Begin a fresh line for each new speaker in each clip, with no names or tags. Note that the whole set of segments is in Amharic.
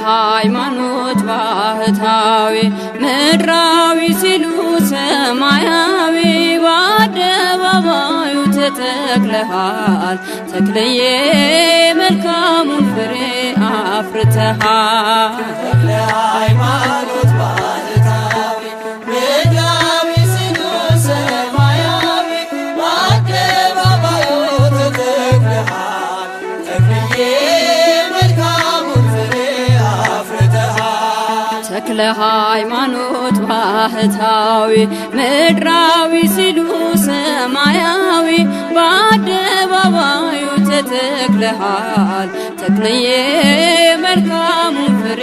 ሃይማኖት ባህታዊ ምድራዊ ሲሉ ሰማያዊ በአደባባዩ ተተክለሃል ተክለዬ መልካሙን ፍሬ አፍርተሃል።
ተክለ ሃይማኖት ባህታዊ ምድራዊ ሲሉ ሰማያዊ በአደባባዩ ተተክለሃል ተክለዬ
ተክለ ሃይማኖት ባህታዊ ምድራዊ ሲሉ ሰማያዊ በአደባባዩ ተተክለሃል ተክለዬ መልካሙን ፍሬ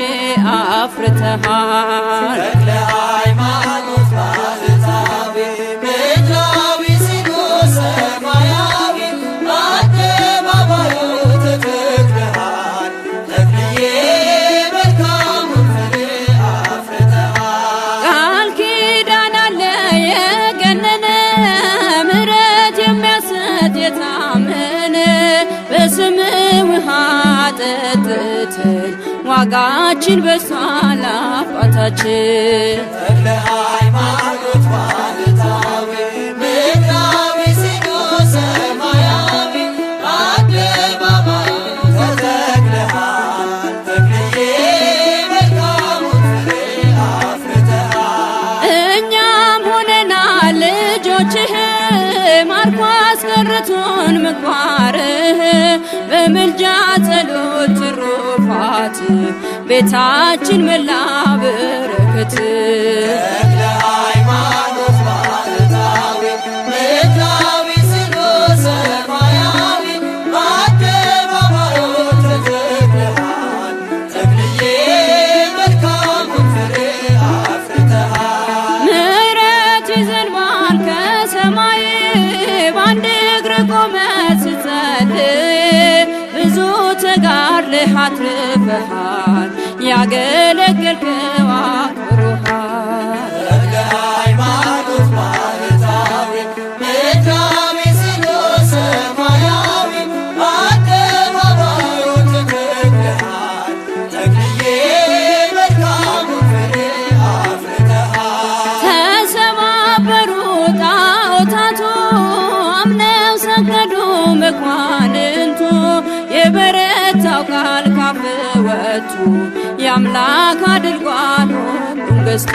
አፍርተሃል።
ተክለ ሃይማኖት ባህታዊ ምድራዊ ሲሉ ሰማያዊ በአደባባዩ ተተክለሃል ተክለዬ
ውሃ ጠጥተን ዋጋችን በሷል አባታችን።
ተክለ ሃይማኖት ባህታዊ ምድራዊ ሲሉ ሰማያዊ በአደባባዩ ተተክለሃል ተክለዬ መልካሙን ፍሬ አፍርተሃል።
እኛም ሆነናል ልጆችህ ማርኮ አስቀርቶን ምግባርህ በምልጃ ጸሎት ትሩፋት ቤታችን መላ በረከት።
ተክለ ሃይማኖት ባህታዊ ምድራዊ ሲሉ ሰማያዊ በአደባባዩ ተተክለሃል ተክለዬ መልካሙን ፍሬ አፍርተሃል።
ምሕረት ይዘንባል ከሰማይ በአንድ እግር ቆመህ ስትጸልይ ብዙ ተጋድለህ አትርፈሃል ያገለገልከው አክብሮሃል።
ተክለ ሃይማኖት ባህታዊ ምድራዊ ሲሉ ሰማያዊ በአደባባዩ ተተክለሃል ተክለዬ መልካሙን ፍሬ አፍርተሃል።
ተሰባበሩ ጣዖታቱ አምነው ሰገዱ መኳንንቱ የበረታው ቃል ካፍ ወጡ የአምላክ አድርጓል ሁሉን ገዝቶ።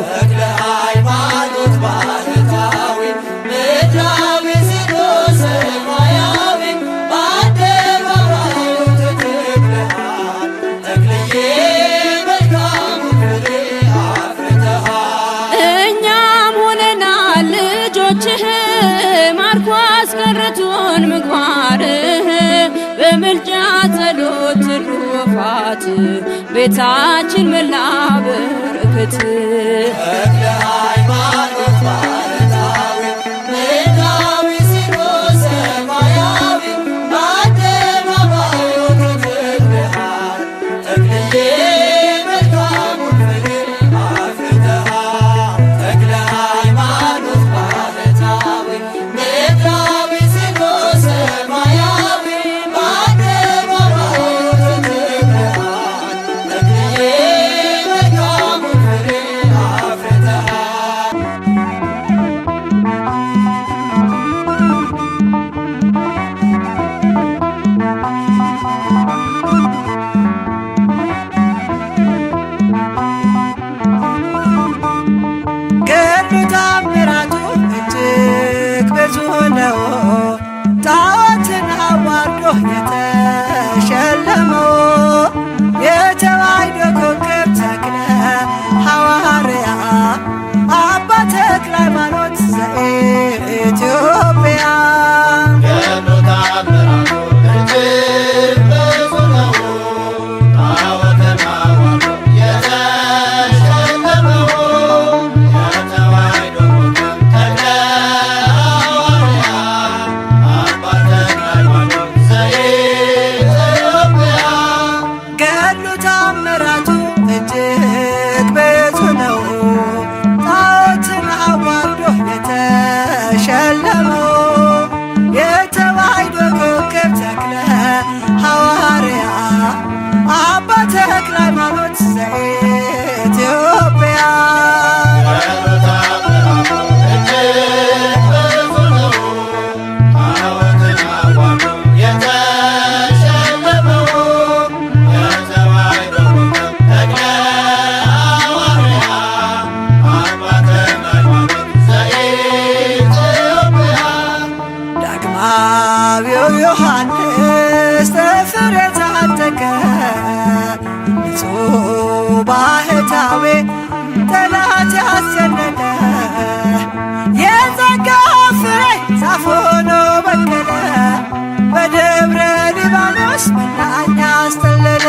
ተክለ ሃይማኖት ባህታዊ ምድራዊ ሲሉ ሰማያዊ በአደባባዩ ተተክለሃል ተክለዬ መልካሙን ፍሬ አፍርተሃል።
እኛም ሆነናል ልጆችህ ማርኮ አስቀርቶን ምግባርህ በምልጃ ጸሎት ትሩፋት ቤታችን መላ በረከት።
ተክለ ሃይማኖት ባህታዊ ምድራዊ ሲሉ ሰማያዊ በአደባባዩ ተተክለሃል ተክለዬ መልካሙን ፍሬ አፍርተሃል። ተክለ ሃይማኖት ባህታዊ ምድራዊ ሲሉ ሰማያዊ በአደባባዩ ተተክለሃል ተክለዬ መልካሙን ፍሬ አፍርተሃል።
ገድሉ ታምራቱ እጅግ ብዙ ነው ጣዖትን አዋርዶ የተሸለመው የተዋሕዶ ኮከብ ተክለ ሐዋርያ አባ ተክለ ሃይማኖት ዘኢትዮጵያ።
ገድሉ ታምራቱ እጅግ ብዙ ነው ጣዖትን አዋርዶ የተሸለመው የተዋሕዶ ኮከብ ተክለ ሐዋርያ አባ ተክለ ሃይማኖት ዘኢትዮጵያ።
ዘኢትዮጵያ ዳግማዊው ዮሐንስ ተፍሬ ታጠቀ ንጹሕ ባህታዊ ጠላት ያስጨነቀ የጸጋ ፍሬ ዛፍ ሆኖ በቀለ በደብረ ሊባኖስ መናኛ አስተለለ።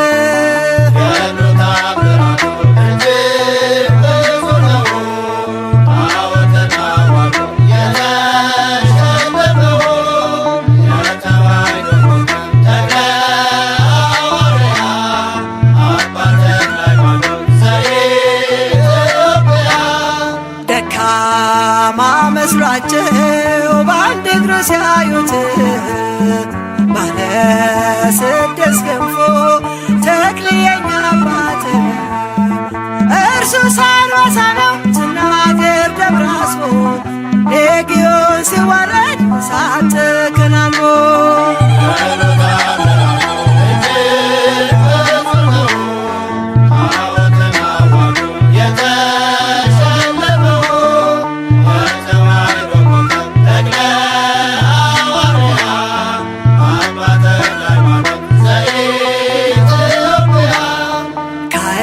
ደካማ መስሏቸው በአንድ እግሩ ሲያዩት ባለ ስድስት ክንፎ ተክልየኛ አባት እርሱ ሳርዋሳ ነው ስናገር ደብራስቦ ሌጊዮን ሲዋረድ እሳት ተከናንቦ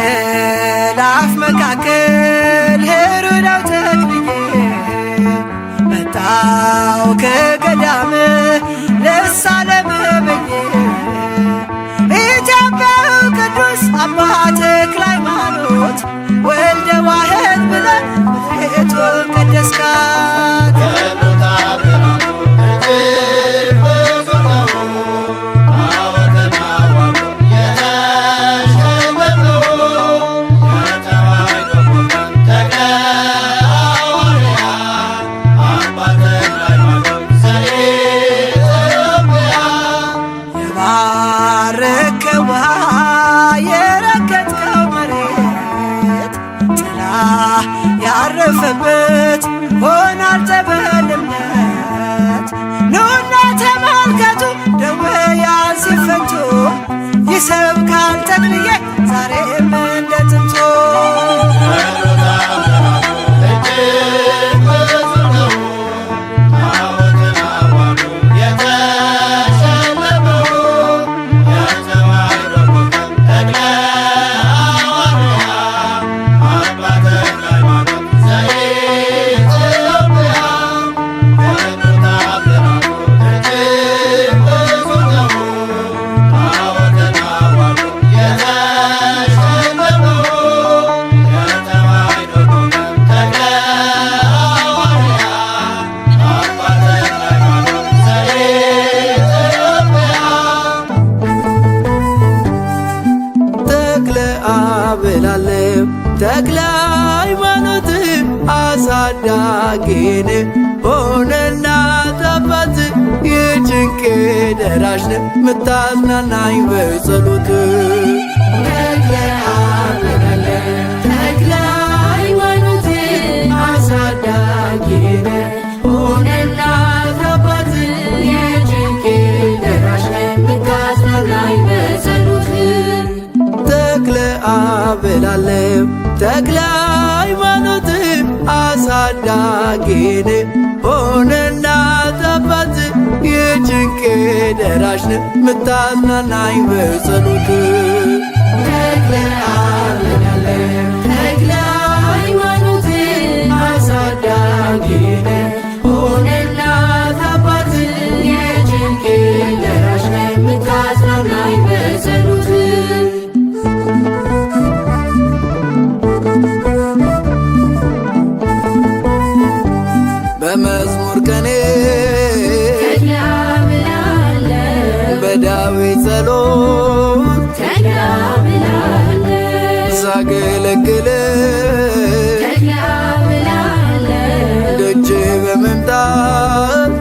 ከአእላፍ መካከል ሄሮዳው ተክልዬ መጣው ከገዳም ልሳለምህ ብዬ ኢትዮጵያዊ ቅዱስ አባ ተክለ ሃይማኖት ወልደ ዋሕድ ብለህ ምድሪቱን ቀደስካት። የባረከው ውሃ የረገጥከው መሬት ጥላ ያረፈበት ሆኗል ጸበል እምነት። ኑና ተመልከቱ ደዌያን ሲፈቱ ይሰብካል ተክልዬ ዛሬም እንደ ጥንቱ። ብላለሁ ተክለ ሃይማኖት አሳዳጊን ሆነና አባት የጭንቄ ደራሽ ምታዝናናኝ በጸሎት ተክለ ሃይማኖት አሳዳጊን ሆነና አባት የጭንቄ ደራሽ ምታዝናናኝ በጸሎት ተክለ ብላለሁ ተክለ ሃይማኖት አሳዳጊን ሆነና አባት የጭንቄ ደራሽ ምታዝናናኝ በጸሎት ተክለ ሃይማኖት አሳዳጊን ሆነና አባት የጭንቄ ደራሽ ምታዝናናኝ በጸሎት በመዝሙር ቀኔ በዳዊት ጸሎት ሳገለግል ደጅ በመምጣት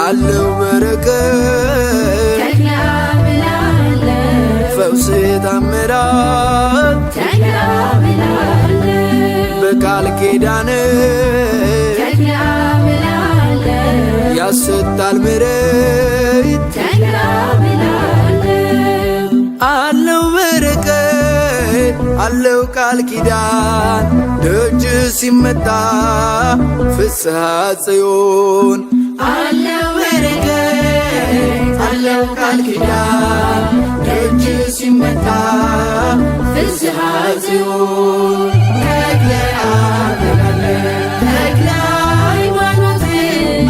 አለው በረከት ፈውስ ይሰጣል ምሕረት
ተግላ ብላለሁ
አለው በረከት አለው ቃል ኪዳን ደጅ ሲመጣ ፍስሐ ጽዮን
አለው በረከት አለው ቃል ኪዳን ደጅ ሲመጣ ፍስሐ ጽዮን ተክለ አብ ተክለ ሃይማኖት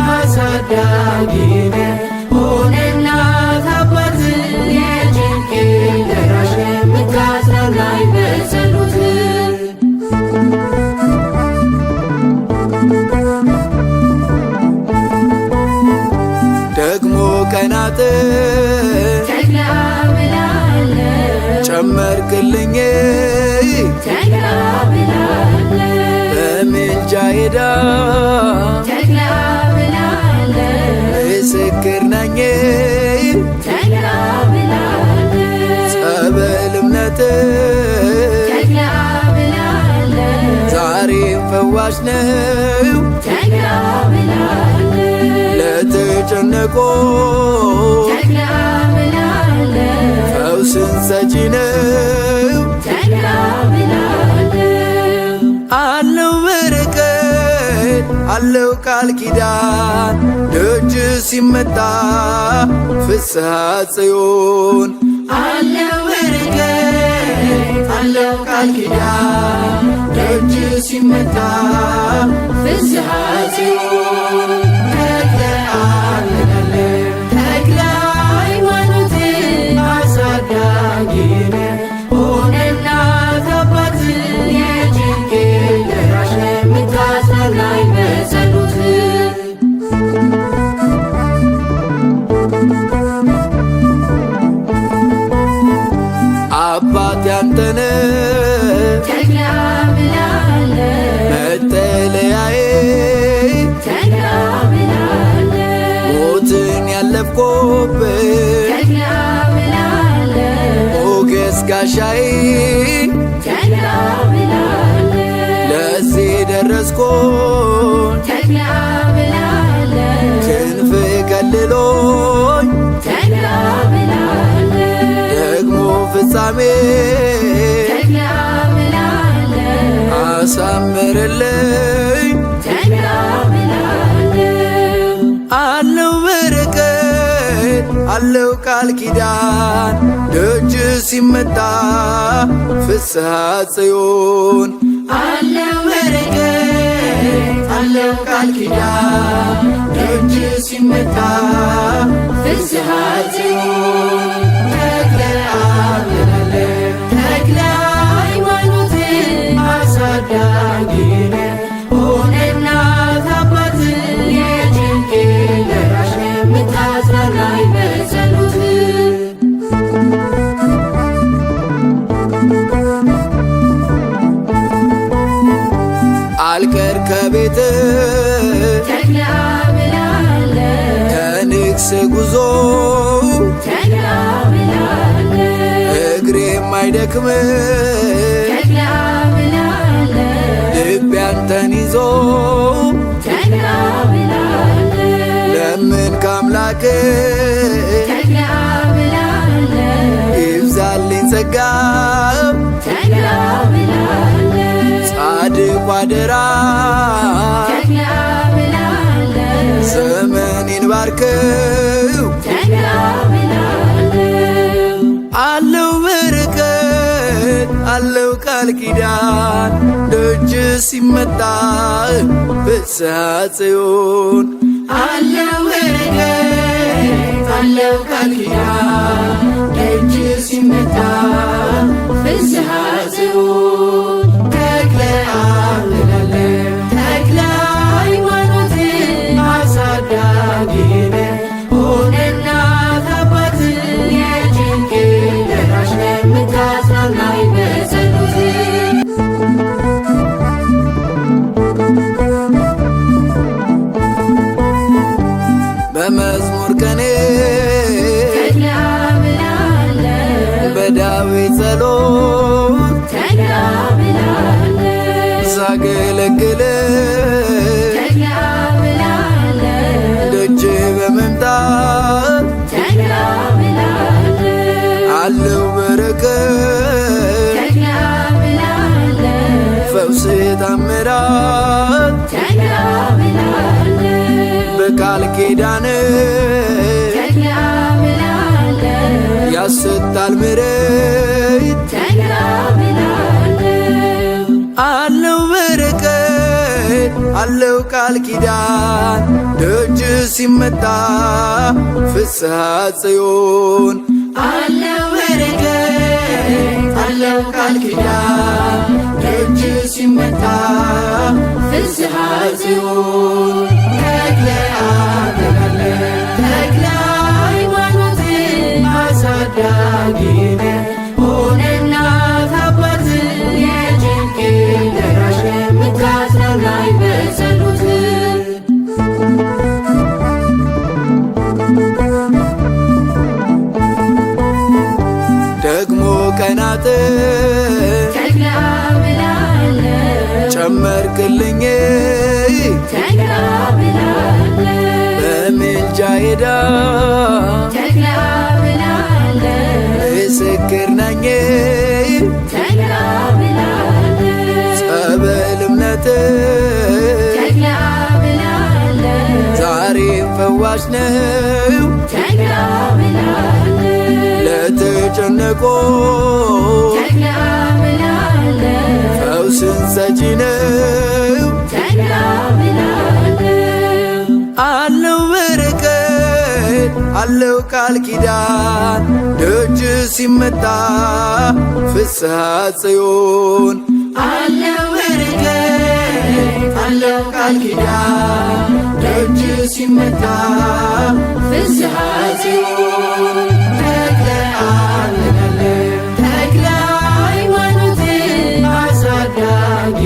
አሳዳጊ ሆነና ታባት የጭንቄ ደራሽ የምታጽናናኝ በጸሎት
ደግሞ ቀናት
ተክለ ብላለሁ
ጨመርክልኝ
ተክለ ብላለሁ
በምልጃ ሄዳ
ተክለ ብላለሁ
ምስክር ነኝ
ተክለ ብላለሁ
ጸበል እምነት
ተክለ ብላለሁ
ዛሬም ፈዋሽ ነው
ተክለ ብላለሁ
ለተጨነቆ
ተክለ ብላለሁ
ፈውስን ሰጪ ነው
ተክለ ብላለሁ
አለው በረከት አለው ቃል ኪዳን ደጅ ሲመጣ ፍስሐ ጽዮን
አለው በረከት አለው ቃል ኪዳን ደጅ ሲመጣ ፍስሐ ጽዮን ተክለ አብ ተክለ ሃይማኖት አሳዳጊ ሆነና ታባት የጭንቄ ደራሽ የምታጽናናኝ በጸሎት
አባት ያንተነ
ተክለ ብላለሁ
መጠለያዬ
ተክለ ብላለሁ
ሞትን ያለፍኩበት
ተክለ ብላለሁ
ሞገስ ጋሻዬ
ተክለ ብላለሁ
ለዚህ ደረስኩኝ
ተክለ ብላለሁ
ክንፍ ከልሎኝ
ተክለ ብላለሁ
ደግሞ ፍጻሜ
ተክለ ብላለሁ
አሳምርልኝ
ተክለ ብላለሁ
አለው በረከት አለው ቃል ኪዳን ደጅ ሲመጣ ፍስሐ ጽዮን
አለው በረከት አለው ቃል ኪዳን ደጅ ሲመጣ ፍስሐ ጽዮን ተክለ አብ ተክለ ሃይማኖት አሳዳጊ ሆነና ታባት የጭንቄ ደራሽ የምታጽናናኝ በጸሎት
አልቀር ከቤት
ተክለ ብላለሁ
ከንግስ ጉዞ
ተክለ ብላለሁ
እግሬ የማይደክም
ተክለ ብላለሁ
ልቤ አንተን ይዞ
ተክለ ብላለሁ
ለምን ካምላክ
ተክለ ብላለሁ
ይብዛልኝ ጸጋ
ተክለ ብላለሁ
ጻድቁ አደራ
ተክለ ብላለሁ
ዘመኔን ባርከው
ተክለ ብላለሁ
አለው በረከት አለው ቃል ኪዳን ደጅ ሲመጣ ፍስሐ ጽዮን
አለው በረከት አለው ቃል ኪዳን ደጅ ሲመጣ ፍስሐ ጽዮን ተክለ አብ ተክለ ሃይማኖት አሳዳጊ ሆነና ታባት የጭንቄ ደራሽ የምታጽናናኝ በጸሎት
በመዝሙር ቀኔ
ተክለ ብላለሁ
በዳዊት ጸሎት
ተክለ ብላለሁ
ሳገለግል
ተክለ ብላለሁ
ደጅ
ተክለ አምላክ
አለው በረከት
ተክለ አምላክ
ፈውስ ታምራት
ተክለ አምላክ
በቃል ኪዳን
ተክለ አምላክ
ያሰጣል ምሕረት
ተክለ አምላክ
አለው በረከት አለው ቃል ኪዳን ደጅ ሲመጣ ፍስሐ ጽዮን
አለው በረከት አለው ቃል ኪዳን ደጅ ሲመታ ፍስሐ ጽዮን ተክለ አምላክ ተክለ ሃይማኖት አሳዳጊ ሆነና አባት የጭንቄ ደራሽ የምታጽናናኝ በጸሎት
ደግሞ ቀናት
ተክለ አምላክ
ጨመርክልኝ
ተክለ አምላክ
በምልጃ ሄዳ
ተክለ አምላክ
ምስክር ነኝ
ተክለ አምላክ
ጸበል እምነት
ተክለ አምላክ
ዛሬም ፈዋሽ ነው
ተክለ አምላክ
ለተጨነቆ
ተክለ አምላክ
ፈውስን ሰጪ ነው
ተክለ አምላክ
አለው በረከት አለው ቃል ኪዳን ደጅ ሲመጣ ፍስሐ ጽዮን
አለው በረከት አለው ቃል ኪዳን ደጅ ሲመታ ፍስሐ ጽዮን ተክለ አምላክ ተክለ ሃይማኖት አሳዳጊ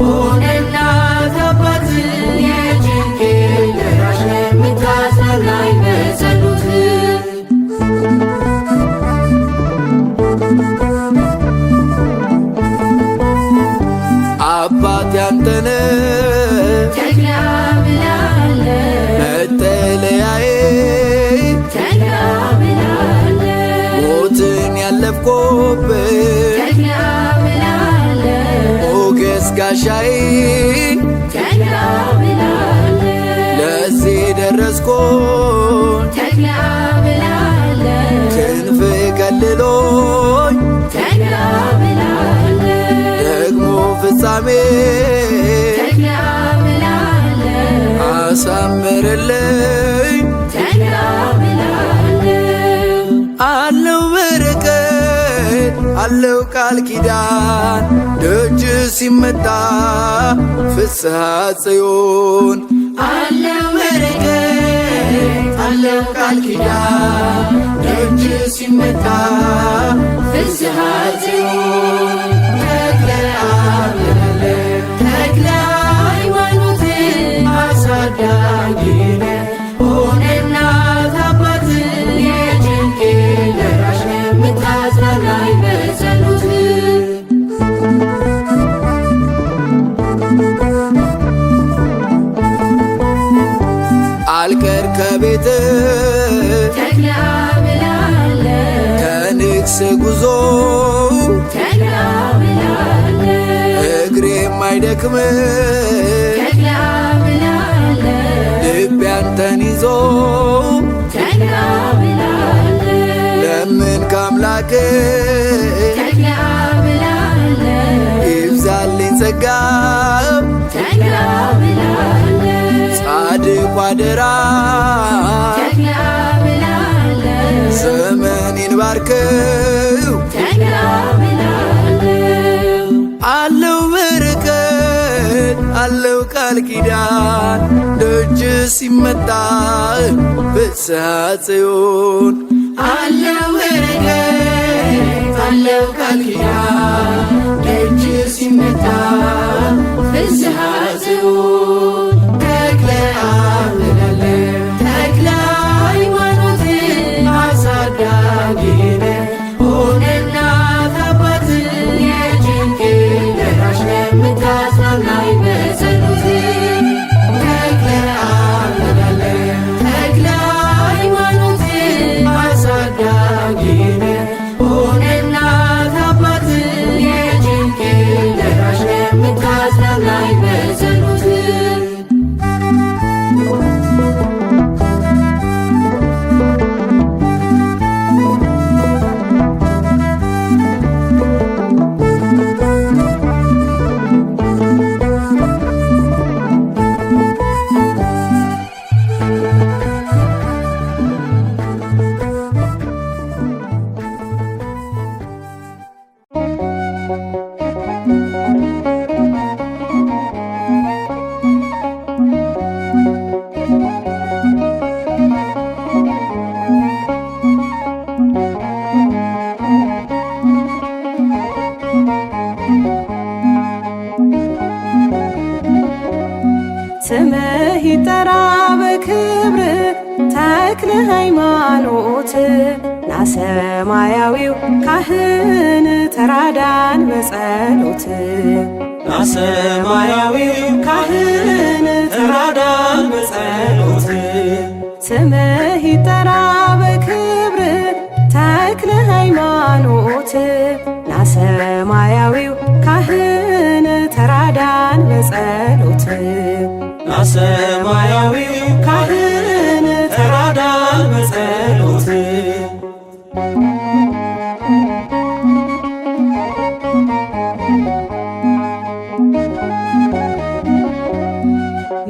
ሆነና አባት የጭንቄ ደራሽ የምታጽናናኝ በጸሎት
አባት ያንተነ
ተክለ አምላክ
መጠለያዬ
ተክለ አምላክ
ሞትን ያለፍኩበት
ተክለ አምላክ
ሞገስ ጋሻዬ
ተክለ አምላክ
ለዚህ ደረስኩኝ
ተክለ አምላክ
ክንፍ ከልሎኝ
ተክለ አምላክ
ደግሞ ፍጻሜ
ተክለ አምላክ
አሳምርልኝ
ተክለ አምላክ
አለው በረከት አለው ቃል ኪዳን ደጅ ሲመጣ ፍስሐ ጽዮን
አለው በረከት አለው ቃል ኪዳን ደጅ ሲመታ ፍስሐ ጽዮን ተክለ አምላክ ተክለ ሃይማኖት አሳዳጊ ሆነና አባት የጭንቄ ደራሽ የምታጽናናኝ በጸሎት
አልቀር ከቤት
ተክለ አምላክ
ከንግስ ጉዞ
ተክለ አምላክ
እግሬ የማይደክም
ተክለ አምላክ
ልቤ አንተን ይዞ
ተክለ አምላክ
ለምን ከአምላክ
ተክለ አምላክ
ይብዛልኝ ጸጋ
ተክለ አምላክ
ጻድቁ አደራ
ተክለ አምላክ
ዘመኔን ባርከው
ተክለ አምላክ
አለው በረከት አለው ቃል ኪዳን ደጅ ሲመጣ ፍስሐ ጽዮን
አለው በረከት አለው ቃል ኪዳን ደጅ ሲመታ ፍስሐ ጽዮን ተክለ አምላክ ተክለ ሃይማኖት አሳዳጊ ሆነና አባት የጭንቄ ደራሽ የምታጽናናኝ በጸሎት ተክለ አምላክ ተክለ
ተክለ ሃይማኖት ና ሰማያዊው ካህን ተራዳን በጸሎት
ና ሰማያዊው ካህን ተራዳን በጸሎት
ስምህ ይጠራ በክብር ተክለ ሃይማኖት ና ሰማያዊው ካህን ተራዳን በጸሎት
ና ሰማያዊው ካህን ተራዳን በጸሎት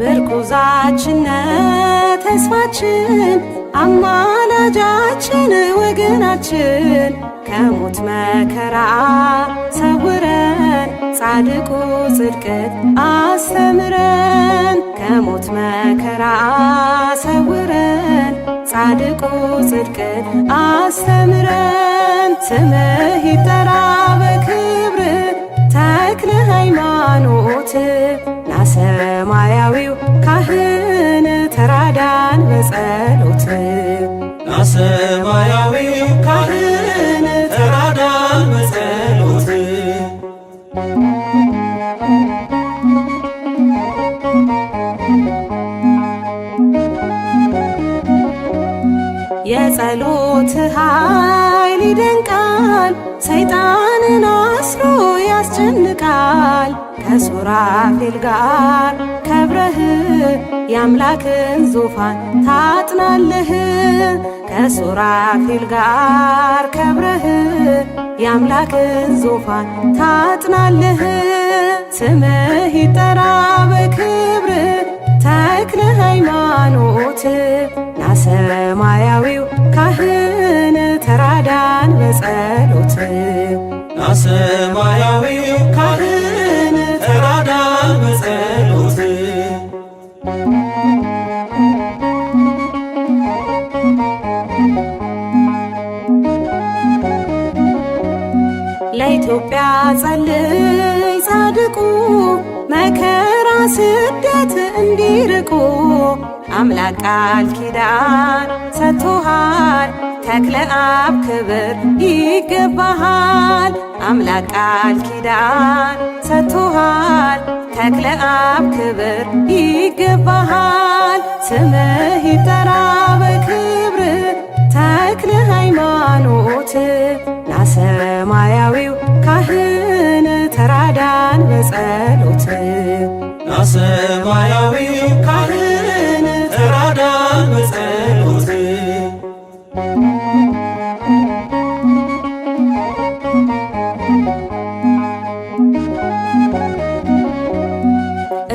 ምርኩዛችን ተስፋችን አማላጃችን ወገናችን ከሞት መከራ ሰውረን ጻድቁ ጽድቅን አስተምረን ከሞት መከራ ሰውረን ጻድቁ ጽድቅን አስተምረን ስምህ ይጠራ በክብር ተክለ ሃይማኖት ና ሰማያዊው ካህን ተራዳን በጸሎት
ና ሰማያዊው ካህን ተራዳን በጸሎት
የጸሎት ኃይል ይደንቃል ሰይጣንን አስሮ ያስጨንቃል ከሱራፌል ጋር ከብረህ የአምላክን ዙፋን ታጥናለህ ከሱራፌል ጋር ከብረህ የአምላክን ዙፋን ታጥናለህ ስምህ ይጠራ በክብር ተክለ ሃይማኖት ና ሰማያዊው ካህን ተራዳን በጸሎት
ና ሰማያዊው ካህን ተራዳን በጸሎት
ለኢትዮጵያ ጸልይ ጻድቁ መከራ ስደት እንዲርቁ አምላክ ቃል ኪዳን ሰጥቶሃል ተክለ አብ ክብር ይገባሃል አምላክ ቃል ኪዳን ሰጥቶሃል ተክለ አብ ክብር ይገባሃል ስምህ ይጠራ በክብር ተክለ ሃይማኖት ና ሰማያዊው ካህን ተራዳን በጸሎት
ና ሰማያዊው ካህን ተራዳን በጸሎት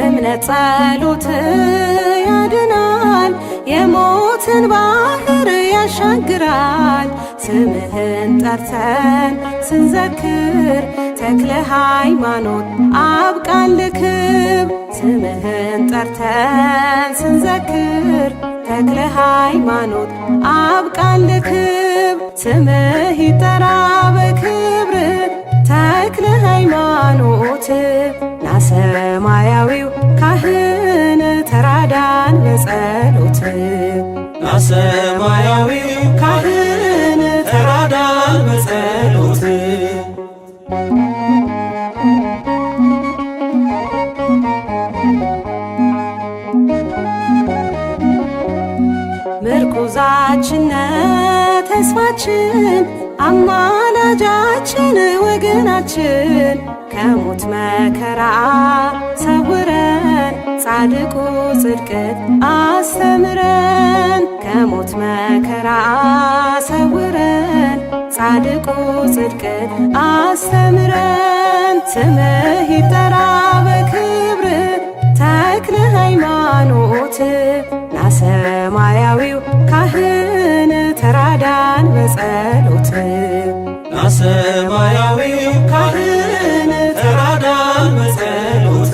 እምነት ጸሎት ያድናል የሞትን ባህር ያሻግራል ስምህን ጠርተን ስንዘክር ተክለ ሃይማኖት አብቃን ለክብር ስምህን ጠርተን ስንዘክር ተክለ ሃይማኖት አብቃን ለክብር ስምህ ይጠራ በክብር ተክለ ሃይማኖት ና ሰማያዊው ካህን ተራዳን በጸሎት
ና ሰማያዊው ካህን ተራዳን በጸሎት
ምርኩዛችን ተስፋችን አማላጃችን ወገናችን ከሞት መከራ ሰውረን ጻድቁ ጽድቅን አስተምረን ከሞት መከራ ሰውረን ጻድቁ ጽድቅን አስተምረን ስምህ ይጠራ በክብር ተክለ ሃይማኖት ና ሰማያዊው ካህን ተራዳን በጸሎት
ና ሰማያዊው ካህን ተራዳን በጸሎት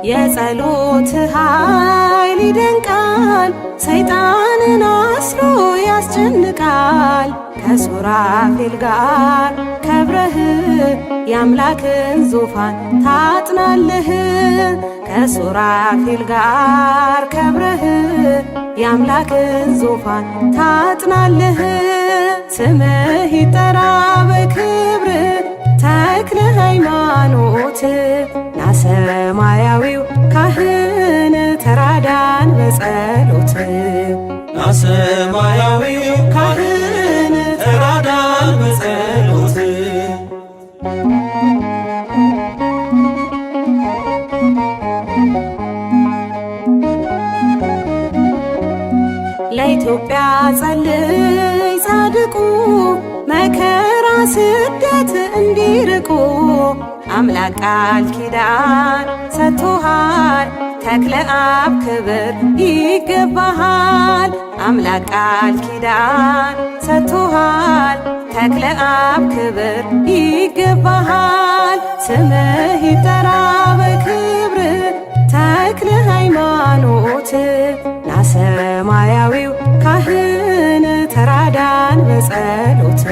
የጸሎት ኃይል ይደንቃል ሰይጣንን አስሮ ያስጨንቃል ከሱራፌል ጋር ከብረህ የአምላክን ዙፋን ታጥናለህ። ከሱራፌል ጋር ከብረህ የአምላክን ዙፋን ታጥናለህ። ስምህ ይጠራ በክብር ተክለ ሃይማኖት ና ሰማያዊው ካህን ተራዳን በጸሎት
ና ሰማያዊው ካህን ተራዳን በጸሎት
ለኢትዮጵያ ጸልይ ጻድቁ መከራ ስደት እንዲርቁ አምላክ ቃል ኪዳን ሰጥቶሃል ተክለ አብ ክብር ይገባሃል። አምላክ ቃል ኪዳን ሰጥቶሃል ተክለ አብ ክብር ይገባሃል። ስምህ ይጠራ በክብር ተክለ ሃይማኖት ና ሰማያዊው ካህን ተራዳን በጸሎት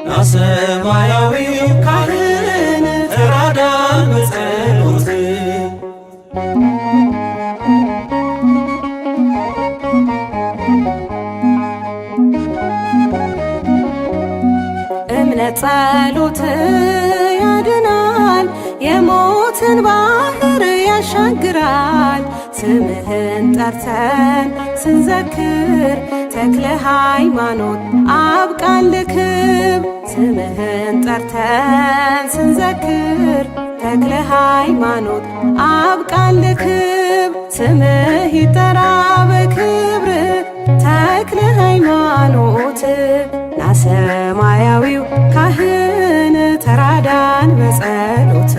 ና ሰማያዊው ካህን ተራዳን በጸሎት
እምነት ጸሎት ያድናል የሞትን ባህር ያሻግራል። ስምህን ጠርተን ስንዘክር ተክለ ሃይማኖት አብቃን ለክብር። ስምህን ጠርተን ስንዘክር ተክለ ሃይማኖት አብቃን ለክብር። ስምህ ይጠራ በክብር ተክለ ሃይማኖት ና ሰማያዊው ካህን ተራዳን በጸሎት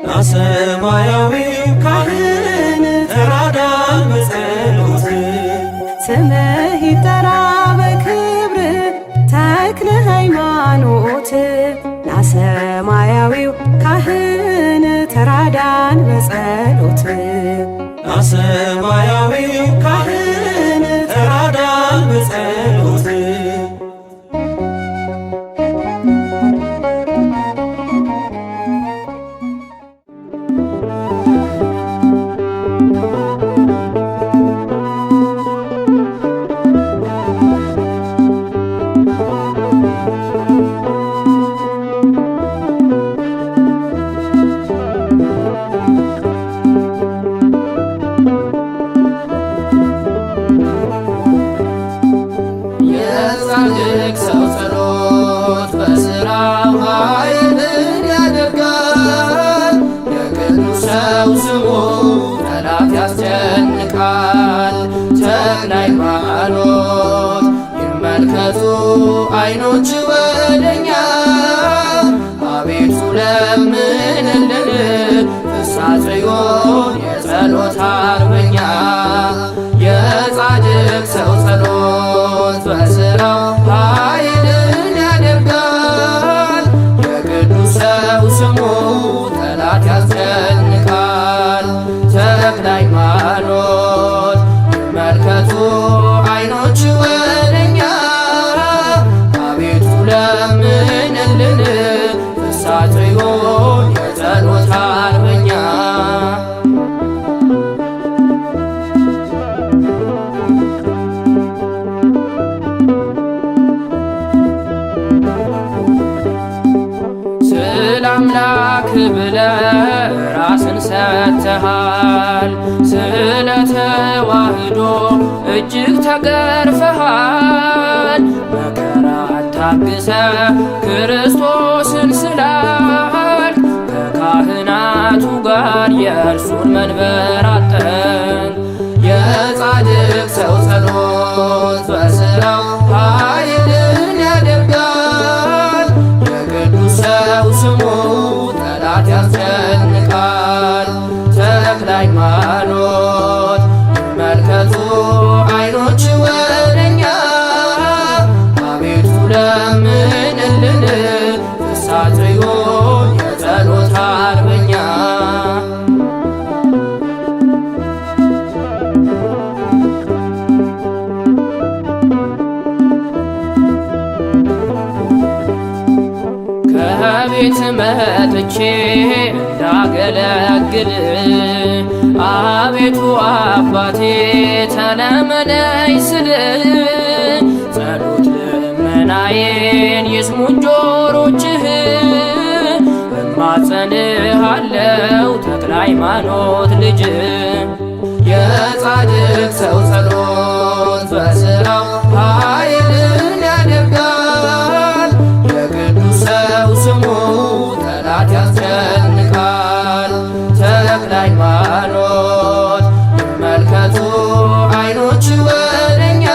ና ሰማያዊው ካህን ተራዳን በጸሎት
ስምህ ይጠራ በክብር ተክለ ሃይማኖት ና ሰማያዊው ካህን ተራዳን በጸሎት
ና ሰማያዊው ካህን ተራዳን በጸሎት
የጻድቅ ሰው ጸሎት በሥራው ኃይልን ያደርጋል። የቅዱስ ሰው ስሙ ጠላት ያስጨንቃል። ተክለ ሃይማኖት ይመልከቱ ዓይኖች ወደኛ አቤቱ ለምንልን ፍስሐ ጽዮን የጸሎት አርበኛ የጻድቅ ሰው ጸሎት በሥራው ኃይልን ያደርጋል። የቅዱስ ሰው ስሙ ጠላት ያስጨንቃል። ተክለ ሃይማኖት ይመልከቱ ዓይኖች ወደኛ አቤቱ ለምንልን ፍስሐ ጽዮን የጸሎት አርበኛ አምላክ ብለ ራስን ሰጥተሃል። ስለ ተዋህዶ እጅግ ተገርፈሃል። መከራ ታግሰ ክርስቶስን ስላል ከካህናቱ ጋር የእርሱን መንበር አጠን። የጻድቅ ሰው ጸሎት በሥራው ኃይልን ያደርጋል። የቅዱስ ሰው ስሙ ጠላት ያስጨንቃል። ተክለ ሃይማኖት ይመልከቱ ዓይኖች ወደኛ አቤቱ ለምንልን ፍስሐ ጽዮን የጸሎት አርበኛ ከቤት መጥቼ እንዳገለግል አቤቱ አባቴ ተለመነኝ ስል ጸሎት ልመናዬን ይስሙኝ ጆሮችህ እማጸንሃለው ተክለ ሃይማኖት ልጅ የጻድቅ ሰው ጸሎት በሥራው ኃይልን ያደርጋል። የቅዱስ ሰው ስሙ ጠላት ያስጨንቃል። ተክለ ሃይማኖት ይመልከቱ ዓይኖች ወደኛ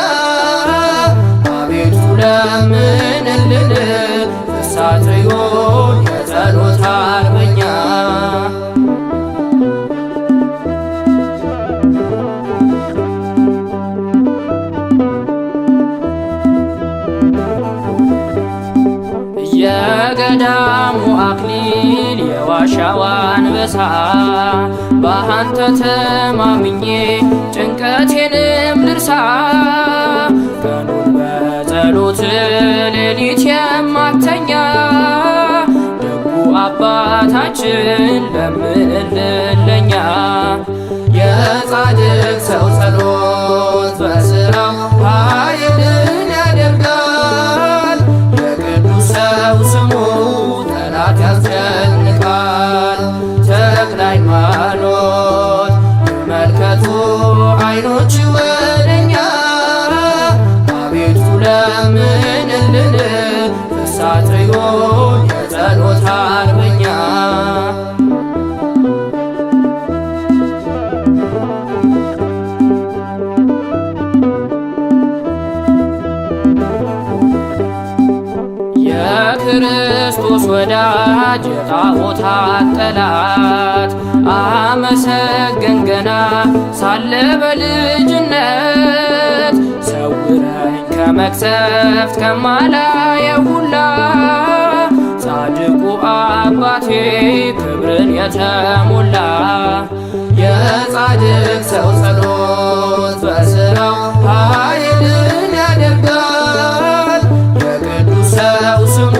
አቤቱ ለምንልን ፍስሐት ይሁን የጸሎት አርበኛ የገዳሙ አክሊል የዋሻው አንበሳ በአንተ ተማምኜ ጭንቀቴንም ልርሳ ቀኑን በጸሎት ሌሊት የማተኛ ደጉ አባታችን ለምንልን ለኛ የጻድቅ ሰው ጸሎት በሥራው ኃይልን ያደርጋል። የቅዱስ ሰው ስሙ ጠላት ያስጨንቃል። ተክለ ሃይማኖት ይመልከቱ ዓይኖች ወደኛ አቤቱ ለምንልን ፍስሐት ይሁን የጸሎት አርበኛ የክርስቶስ ወዳጅ የጣዖታት ጠላት አመሰገን ገና ሳለ በልጅነት ሰውረኝ ከመቅሰፍት ከማላየው ሁላ ጻድቁ አባቴ ክብርን የተሞላ የጻድቅ ሰው ጸሎት በሥራው ኃይልን ያደርጋል። የቅዱስ ሰው ስሙ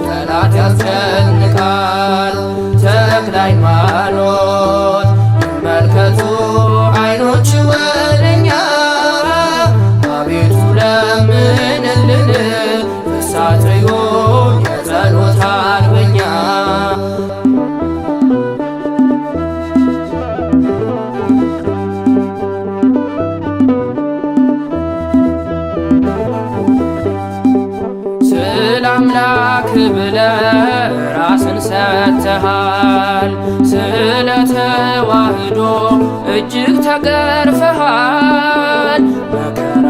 ጠላት ያስጨንቃል። ተክለ ሃይማኖት ይመልከቱ ዓይኖች ወደኛ አቤቱ ለምንልን ፍስሐት ይሁን የጸሎት አርበኛ ስለ አምላክ ብለህ ራስን ሰጥተሃል። ስለ ተዋህዶ እጅግ ተገርፈሃል። መከራን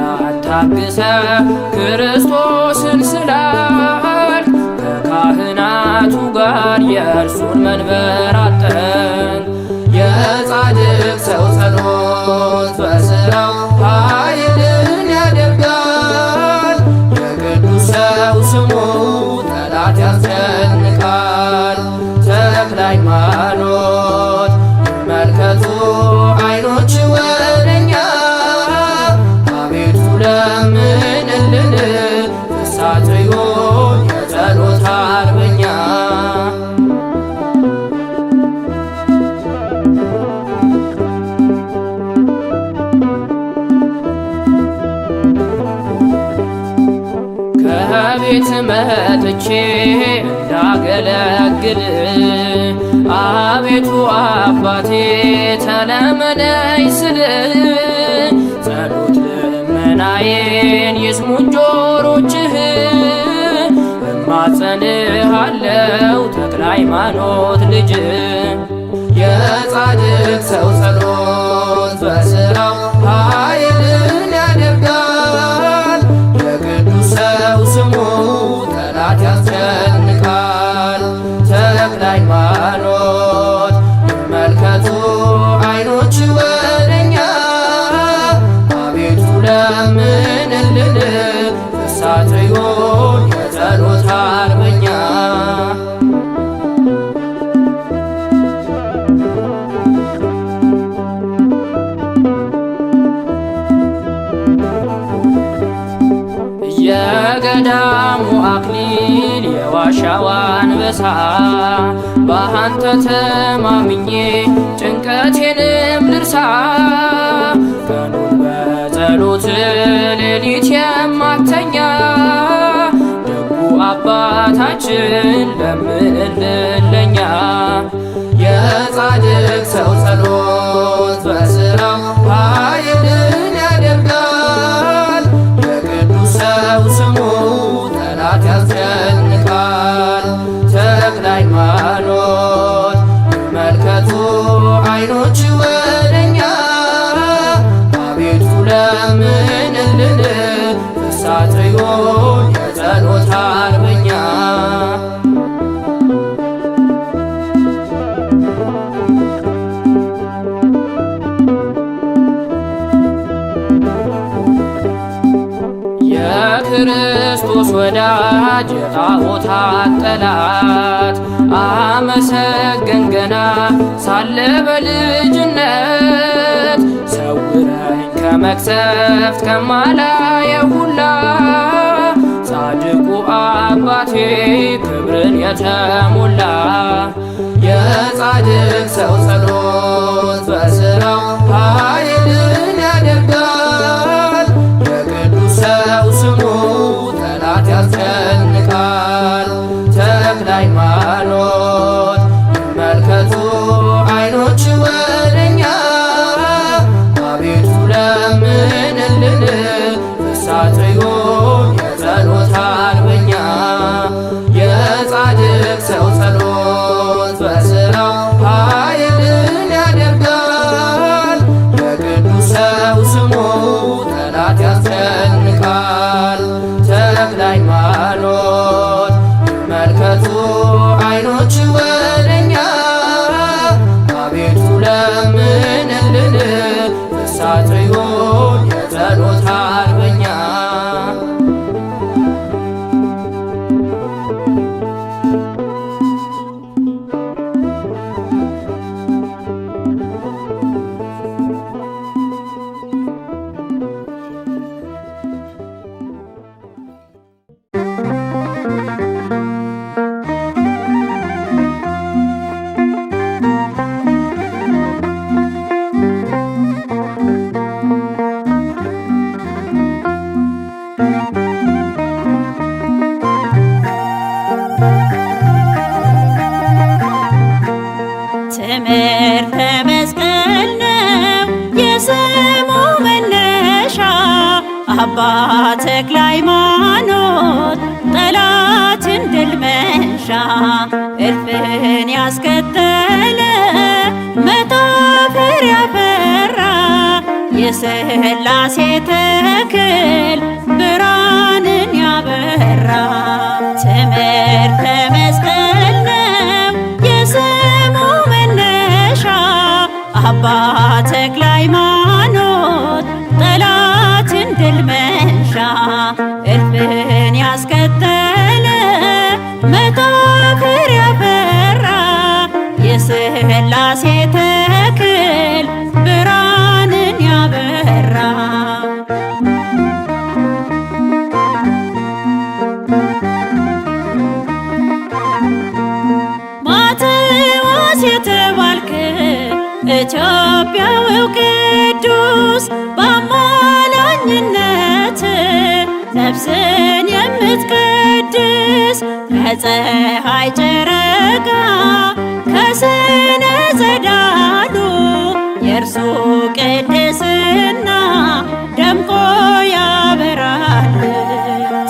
ታግሰ ክርስቶስን ስላል ከካህናቱ ጋር የእርሱን መንበር አጠን። የጻድቅ ሰው ጸሎት በሥራው ኃይልን ያደርጋል። የቅዱስ ሰው ስሙ ጠላት ያስጨንቃል። ተክለ ሃይማኖት ይመልከቱ ዓይኖች ወደኛ አቤቱ ለምንልን ፍስሐት ይሁን የጸሎት አርበኛ ከቤት መጥቼ እንዳገለግል አቤቱ አባቴ ተለመነኝ ስል ጸሎት ልመናዬን ይስሙኝ ጆሮችህ እማጸንሃለው ተክለ ሃይማኖት ልጅ የጻድቅ ሰው ጸሎት በሥራው ኃይልን ያደርጋል። የቅዱስ ሰው ስሙ ጠላት ያስጨንቃል። ተክለ ሃይማኖት ይመልከቱ ዓይኖች ወደኛ አቤቱ ለምንልን ፍስሐት ይሁን የጸሎት አርበኛ የገዳሙ አክሊል የዋሻ መራራው አንበሳ ባንተ ተማምኜ ጭንቀቴንም ልርሳ ቀኑን በጸሎት ሌሊት የማተኛ ደጉ አባታችን ለምንልን ለኛ የጻድቅ ሰው ጸሎት በስራው ኃይልን ያደርጋል የቅዱስ ሰው ስሙ ጠላት ያስጨንቃል ተክለ ሃይማኖት ይመልከቱ ዓይኖች ወደኛ አቤቱ ለምንልን ፍስሐ ጽዮን የጸሎት አርበኛ የክርስቶስ ወዳጅ የጣዖታት ጠላት አመሰገን ገና ሳለ በልጅነት ሰውረኝ ከመቅሰፍት ከማላየው ሁላ ጻድቁ አባቴ ክብርን የተሞላ የጻድቅ ሰው ጸሎት በስራው ኃይልን ያደርጋል የቅዱስ ሰው ስሙ ጠላት ያስጨንቃል ተክለ ሃይማኖት ይመልከቱ ዓይኖች ወደኛ አቤቱ ለምንልን ፍስሐ ጽዮን የጸሎት አርበኛ የጻድቅ ሰው ጸሎት በስራው ኃይልን ያደርጋል የቅዱስ ሰው ስሙ ጠላት ያስጨንቃል ተክለ ሃይማኖት ይመልከቱ ዓይኖች ወደኛ አቤቱ ለምንልን ፍስሐ ጽዮን የጸሎት አርበኛ
ትምህርተ መስቀል ነው የስሙ መነሻ አባ ተክለ ሃይማኖት ጠላትን ድል መንሻ እልፍን ያስከተለ መታፈር ያፈራ የሥላሴ ተክል ብርሃንን ያበራ ትምህርተ መስቀል ነው የስሙ መነሻ አባ ተክለ ሃይማኖት ጠላትን ድል መንሻ እልፍን ያስከተለ መታፈር ያፈራ የሥላሴ ተክል ብርሃንን ያበራ ማቴዎስ የተባልክ ኢትዮጵያዊው ቅዱስ በአማላኝነት ነፍስን የምትቀድስ ከፀሐይ ጨረቃ ከስነ ጸዳሉ የእርሱ ቅድስና ደምቆ ያበራል።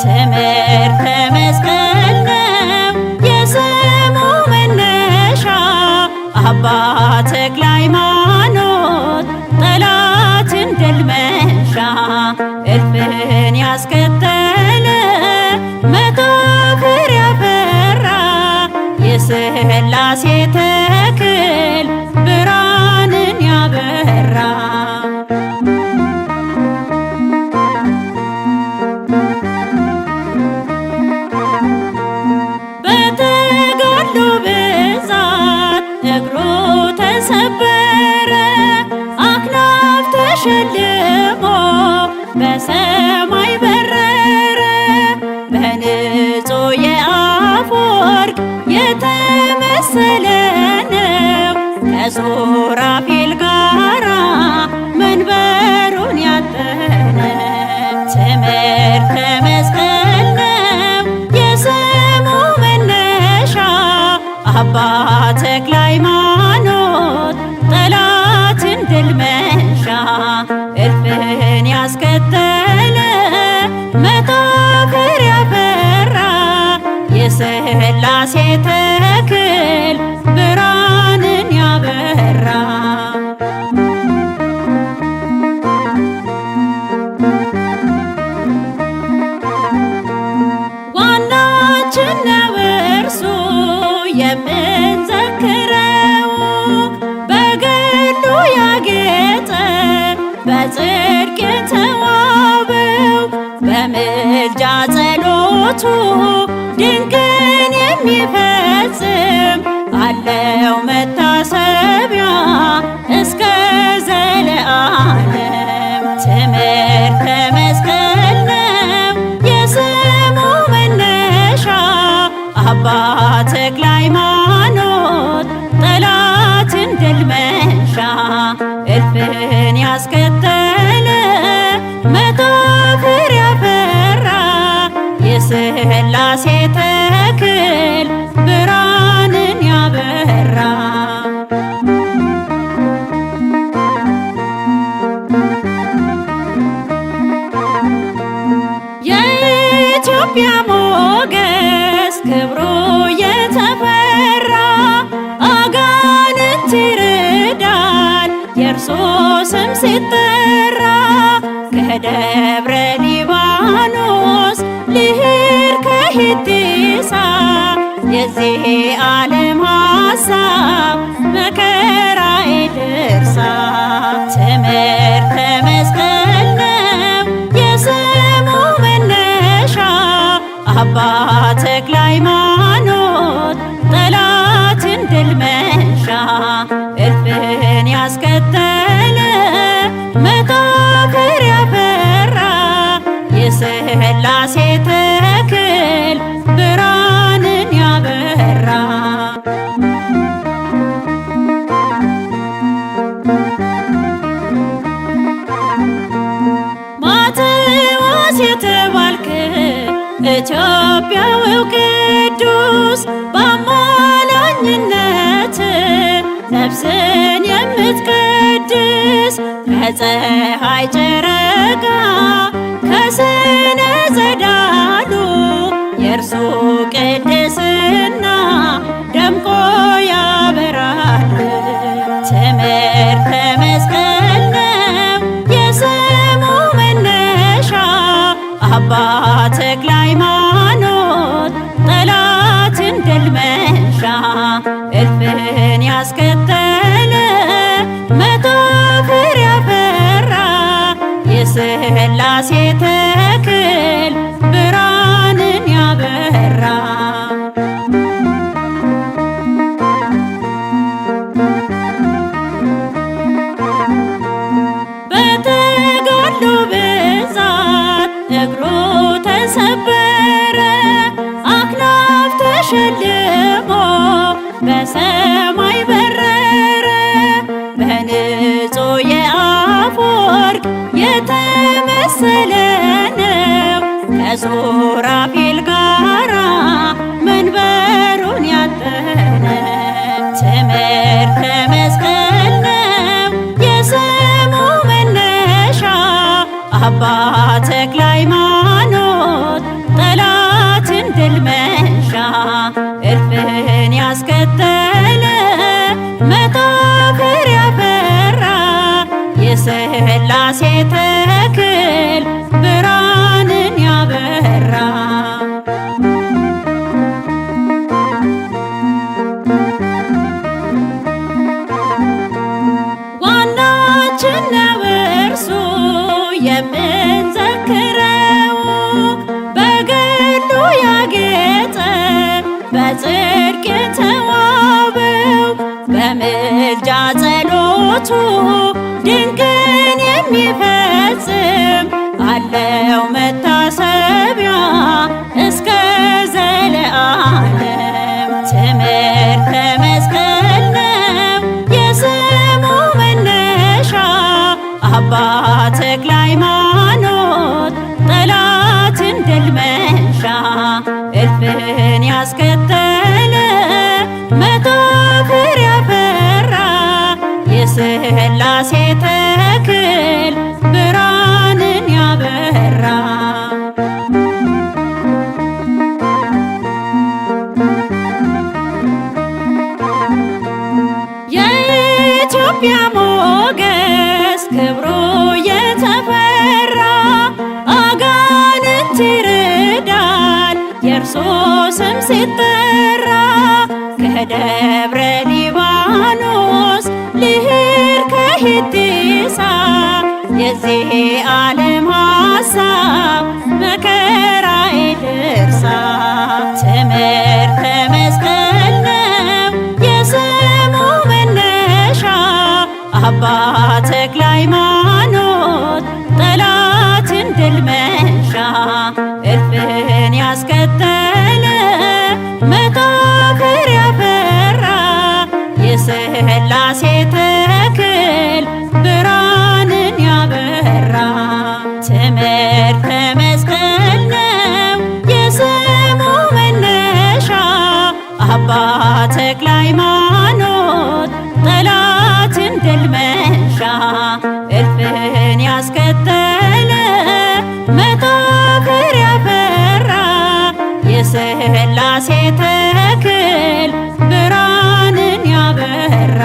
ትምህርተ መስቀል ነው የስሙ መነሻ አባ ተክለ ሃይማኖት ጠላትን ድል መንሻ እልፍን ያስከተለ መታፈር ያፈራ የሥላሴ ተክል ብርሃንን ያበራ በተጋድሎ ብዛት እግሩ ተሰበረ አክናፍ ተሸልሞ በሰማይ በረረ በንጹሕ የአፎ የመሰለ ነው ከሱራፌል ጋራ መንበሩን ያጠነ ትምህርተ መስቀል ነው የስሙ መነሻ አባ ተክለ ሃይማኖት ጠላትን ድል መንሻ እልፍን ያስከተለ መታፈር ያፈራ የሥላሴ ተክል ብርሃንን ያበራ ዋናችን ነው እርሱ የምንዘክረው በገድሉ ያጌጠ በጽድቅ የተዋበው በምልጃ ጸሎቱ ድንቅን የሚፈጽም አለው መታሰቢያ እስከ ዘለዓለም ትምህርተ መስቀል ነው የስሙ መነሻ አባ ተክለ ሃይማኖት ጠላትን ድል መንሻ እልፍን ያስከተለ መታፈር ያፈራ የሥላሴ ተክል ብርሃንን ያበራ የኢትዮጵያ ሞገስ ክብሩ የተፈራ አጋንንት ይርዳል የእርሱ ስም ሲጠራ ከደብረ ሊባኖስ ልሂድ ከሂቲሳ የዚህ ዓለም ሐሳብ መከራ ይድርሳ ትምህርተ መስቀል ነው የስሙ መነሻ አባ ተክለ ሃይማኖት ጠላትን ድል መንሻ እልፍን ያስከተለ መታፈር ያፈራ የሥላሴ ተክል ብርሃንን ያበራ ማቴዎስ የተባልክ ኢትዮጵያዊው ቅዱስ በአማላኝነት ነፍስን የምትቀድስ ከፀሐይ ጨረቃ ከስነ ጸዳሉ የእርሱ ቅድስና ደምቆ ያበራል ትምህርተ መስቀል ነው የስሙ መነሻ አባ ተክለ ሃይማኖት ጠላትን ድል መንሻ እልፍን ያስከተለ መታፈር ያፈራ የሥላሴ ተክል ብርሃንን ያበራ በተጋድሎ ብዛት እግሩ ተሰበረ አክናፍ ተሸልሞ በሰማይ በረረ በንጹሕ የአፈወርቅ የተመሰለ ነው ከሱራፌል ጋራ መንበሩን ያጠነ ትምህርተ መስቀል ነው የስሙ መነሻ አባ ተክለ ሃይማኖት ጠላትን ድል መንሻ እልፍን ያስከተለ መታፈር ያፈራ የሥላሴ ተክል ብርሃንን ያበራ ዋናችን ነው እርሱ የምንዘክረው በገድሉ ያጌጠ በጽድቅ የተዋበው በምልጃ ጸሎቱ ድንቅን የሚፈጽም አለው መታሰቢያ እስከ ዘለዓለም ትምህርተ በኢትዮጵያ ሞገስ ክብሩ የተፈራ አጋንንት ይርዳል የእርሱ ስም ሲጠራ። ከደብረ ሊባኖስ ልሂድ ከሂቲሳ የዚህ ዓለም ሐሳብ መከራ ይድርሳ። ትምህርተ መስቀል ነው የስሙ መነሻ አባ ተክለ ሃይማኖት ጠላትን ድል መንሻ። እልፍን ያስከተለ መታፈር ያፈራ የሥላሴ ተክል ብርሃንን ያበራ። ትምህርተ መስቀል ነው የስሙ መነሻ አባ ተክለ ሃይማኖት ጠላትን ድል መንሻ። እልፍን ያስከተለ መታፈር ያፈራ የሥላሴ ተክል ብርሃንን ያበራ።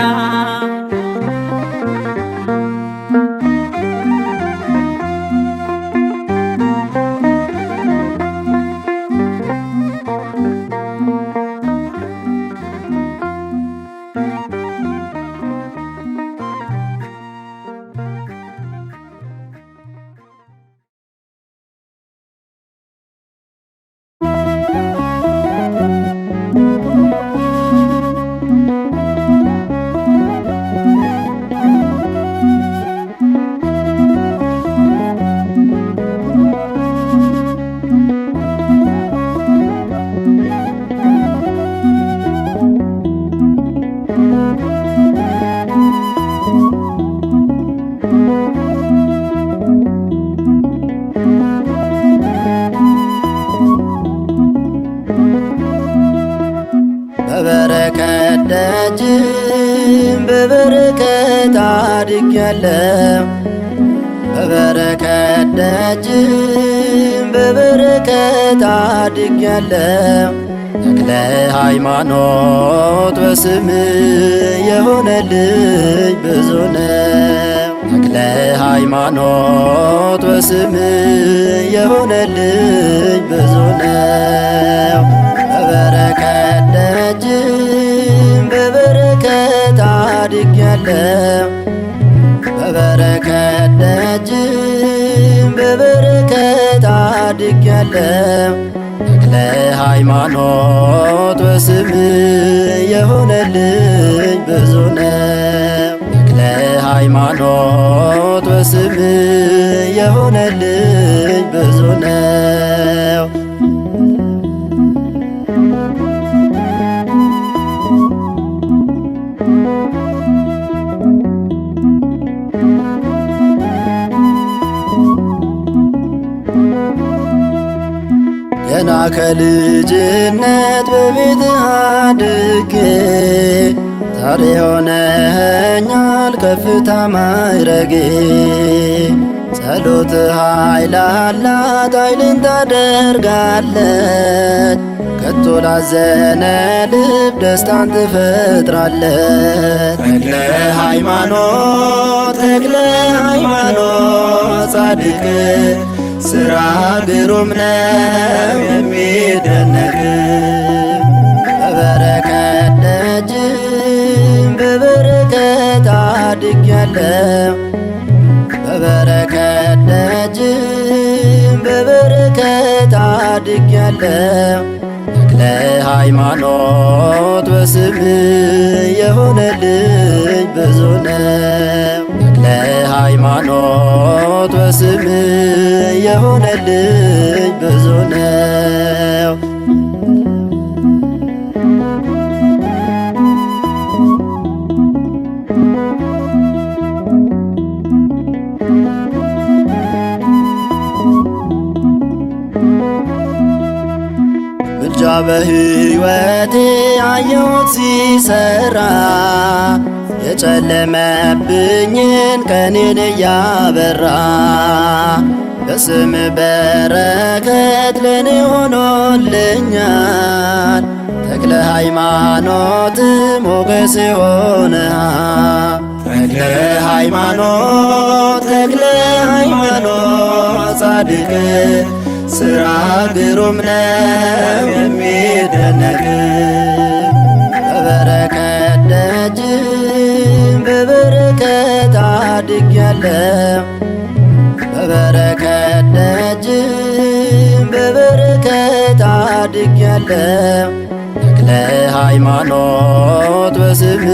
በበረከት ደጅ በበረከት አድጌያለሁ። በበረከት ደጅ በበረከት አድጌያለሁ። ተክለ ሃይማኖት በስም የሆነልኝ ብዙ ነው። ተክለ ሃይማኖት በስም የሆነልኝ ብዙ ነው። በበረከት ደጅ በበረከት አድጌያለሁ። በበረከት ደጅ በበረከት አድጌያለሁ። ተክለ ሃይማኖት በስም የሆነልኝ ብዙ ነው። ተክለ ሃይማኖት በስም የሆነልኝ ብዙ ነው። ገና ከልጅነት በቤትህ አድጌ ዛሬ ሆነኸኛል ከፍታ ማዕረጌ። ጸሎትህ ኃይል አላት ኃይልን ታደርጋለች። ከቶ ላዘነ ልብ ደስታን ትፈጥራለች። ተክለ ሃይማኖት ተክለ ሃይማኖት ጻድቅ ስራ ግሩም ነው የሚደነቅ። በበረከት ደጅ በበረከት አድጌያለሁ። በበረከት ደጅ በበረከት አድጌያለሁ። ተክለ ሃይማኖት በስም የሆነልኝ ብዙ ነው። ተክለ ሃይማኖት በስም የሆነልኝ ብዙ ነው። ምልጃ በሕይወቴ አየሁት ሲሰራ የጨለመብኝን ቀኔን እያበራ በስም በረከት ለኔ ሆኖልኛል። ተክለ ሃይማኖት ሞገስ ሆነሃል። ተክለ ሃይማኖት ተክለ ሃይማኖት ጻድቅ ሥራ ግሩም ነው የሚደነቅ በበረከት ደጅ በበረከት አድጌያለሁ በበረከት ደጅ በበረከት አድጌያለሁ ተክለ ሃይማኖት በስም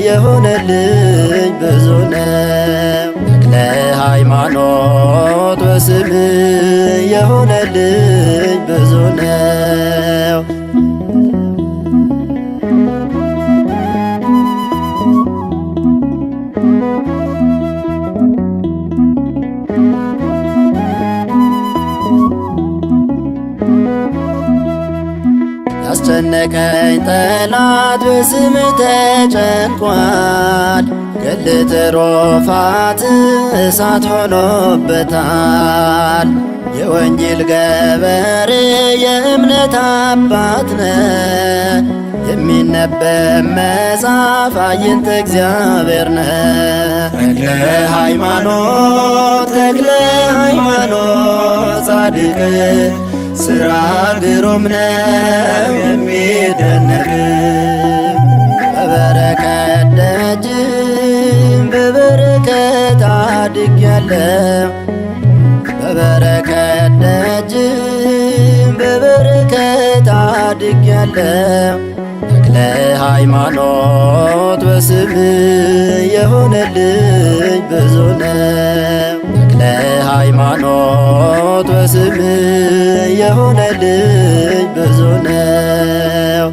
የሆነልኝ ብዙ ነው ተክለ ሃይማኖት በስም የሆነልኝ ብዙ ነው ያስጨነቀኝ ጠላት በስም ተጨንቋል ገል ትሩፋት እሳት ሆኖበታል የወንጌል ገበሬ የእምነት አባት ነህ የሚነበብ መጽሐፍ አይንተ እግዚአብሔር ነህ ተክለ ሃይማኖት ተክለ ሃይማኖት ጻድቅ ሥራ ግሩም ነው የሚደነቅ በበረከት ደጅ በበረከት አድጌያለሁ በበረከት ደጅ በበረከት አድጌያለሁ ተክለ ሃይማኖት በስም የሆነልኝ ብዙ ነው ተክለ ሃይማኖት በስም የሆነልኝ ብዙ ነው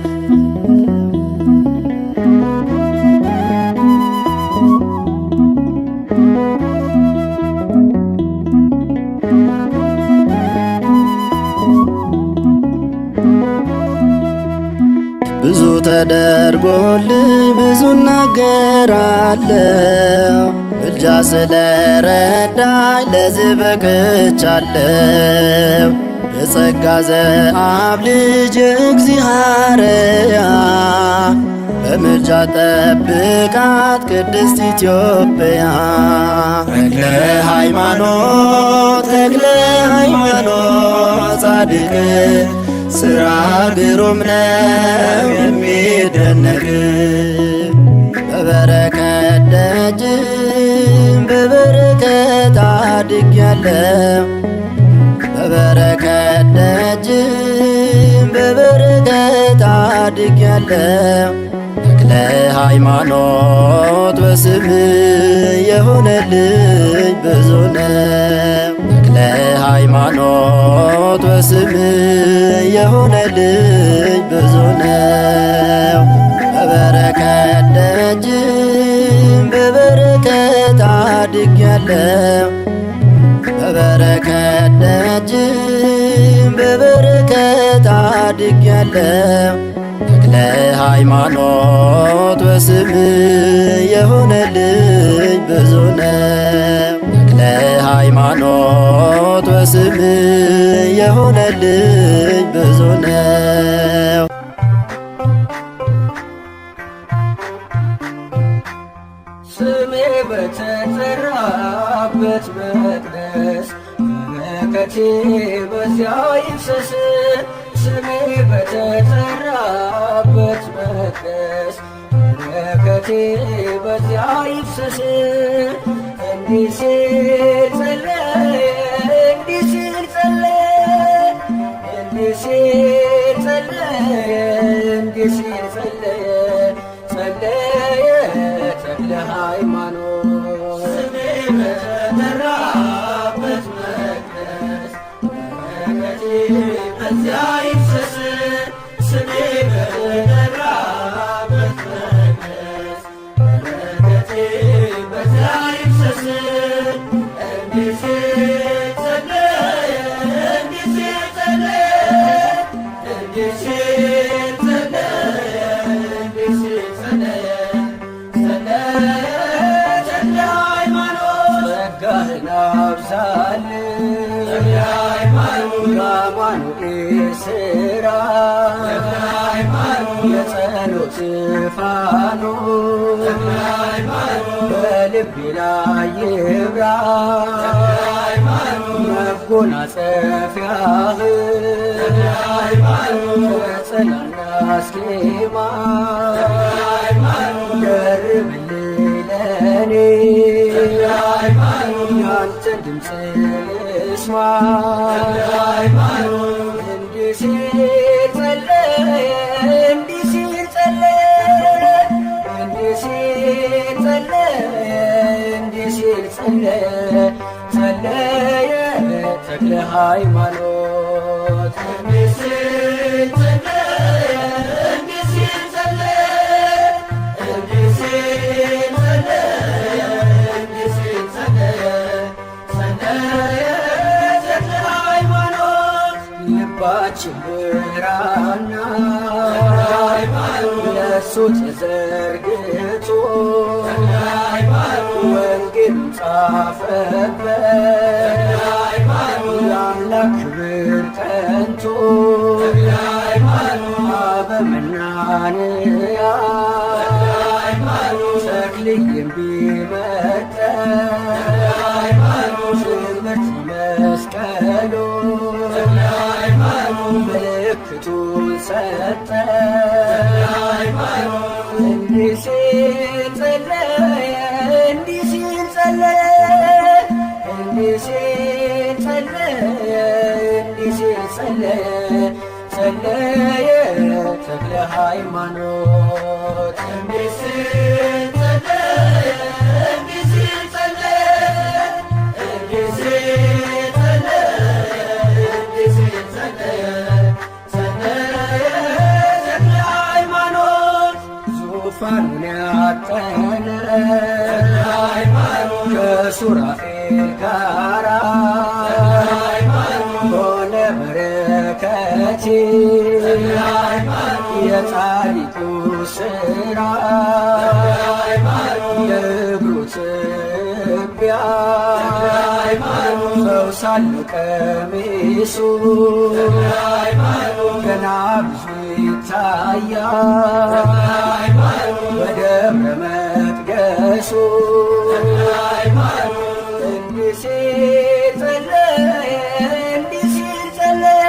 ብዙ ተደርጎልኝ ብዙ እናገራለሁ ምልጃ ስለረዳኝ ለዚህ በቅቻለሁ የጸጋ ዘአብ ልጅ እግዚአብሔር በምልጃ ጠብቃት ቅድስት ኢትዮጵያ ተክለ ሃይማኖት ተክለ ሃይማኖት ጻድቅ ሥራ ግሩም ነው የሚደነቅ በበረከት ደጅ በበረከት አድጌያለሁ በበረከት ደጅ በበረከት አድጌያለሁ ተክለ ሃይማኖት በስም የሆነልኝ ብዙ ነው ተክለ ሃይማኖት በስም የሆነልኝ ብዙ ነው በበረከት ደጅ በበረከት አድጌያለሁ በበረከት ደጅ በበረከት አድጌያለሁ ተክለ ሃይማኖት በስም የሆነልኝ ብዙ ነው ተክለ ሃይማኖት በስም የሆነልኝ ብዙ ነው
ስሜ በተጠራበት መቅደስ በረከቴ በዚያ ይፍሰስ ስሜ በተጠራበት መቅደስ በረከቴ በዚያ ይፍሰስ እንዲህ ሲል ጸለየ እንዲህ ሲል ጸለየ እንዲህ ሲል ጸለየ እንዲህ ሲል ጸለየ ጸለየ ተክለ ሃይማኖት ስሜ በተጠራበት መቅደስ በረከቴ በዚያ ይፍሰስ ስሜ በተጠራበት መቅደስ በረከቴ በዚያ ይፍሰስ እንዲህ ሲል ጸለየ እንዲህ ሲል ጸለየ እንዲህ ሲል ጸለየ እንዲህ ሲል ጸለየ ጸጋህን አብዛልኝ በአማኑኤል ሥራ የጸሎት ፋኖስ በልቤ ላይ ይብራ መጎናጸፊያህ ከጸናና አስኬማ ደርብልኝ ለኔ ያንተን ድምፅ ልስማ እንዲህ ሲል ጸለየ እንዲህ ሲል ጸለየ እንዲህ ሲል ጸለየ እንዲህ ሲል ጸለየ ጸለየ ተክለ ሃይማኖት እንዲህ ሲል ጸለየ እንዲህ ሲል ጸለየ እንዲህ ሲል ጸለየ እንዲህ ሲል ጸለየ ጸለየ ተክለ ሃይማኖት ልባችን ብራና ለእሱ ተዘርግቶ ወንጌል ጻፈበት የአምላክ ክብር ቀንቶ አበምናንያ ተክልዬም ቢመጠን ትምህርት መስቀሉ ምልክቱን ሰጠ እንዲህ ሲል ጸለየ እንዲህ ሲል ጸለየ እንዲህ ሲል ጸለየ እንዲህ ሲል ጸለየ ጸለየ ተክለ ሃይማኖት እንዲህ ሲል ጸለየ እንዲህ ሲል ጸለየ እንዲህ ሲል ጸለየ እንዲህ ሲል ጸለየ ጸለየ ተክለ ሃይማኖት ዙፋኑን ያጠነ ከሱራፌል ጋራ ሆነ በረከቴ የጻድቁ ሥራ የእግሩ ትቢያ ፈውስ አለው ቀሚሱ ገና ብዙ ይታያል በደብረ መቅደሱ እንዲህ ሲል ጸለየ እንዲህ ሲል ጸለየ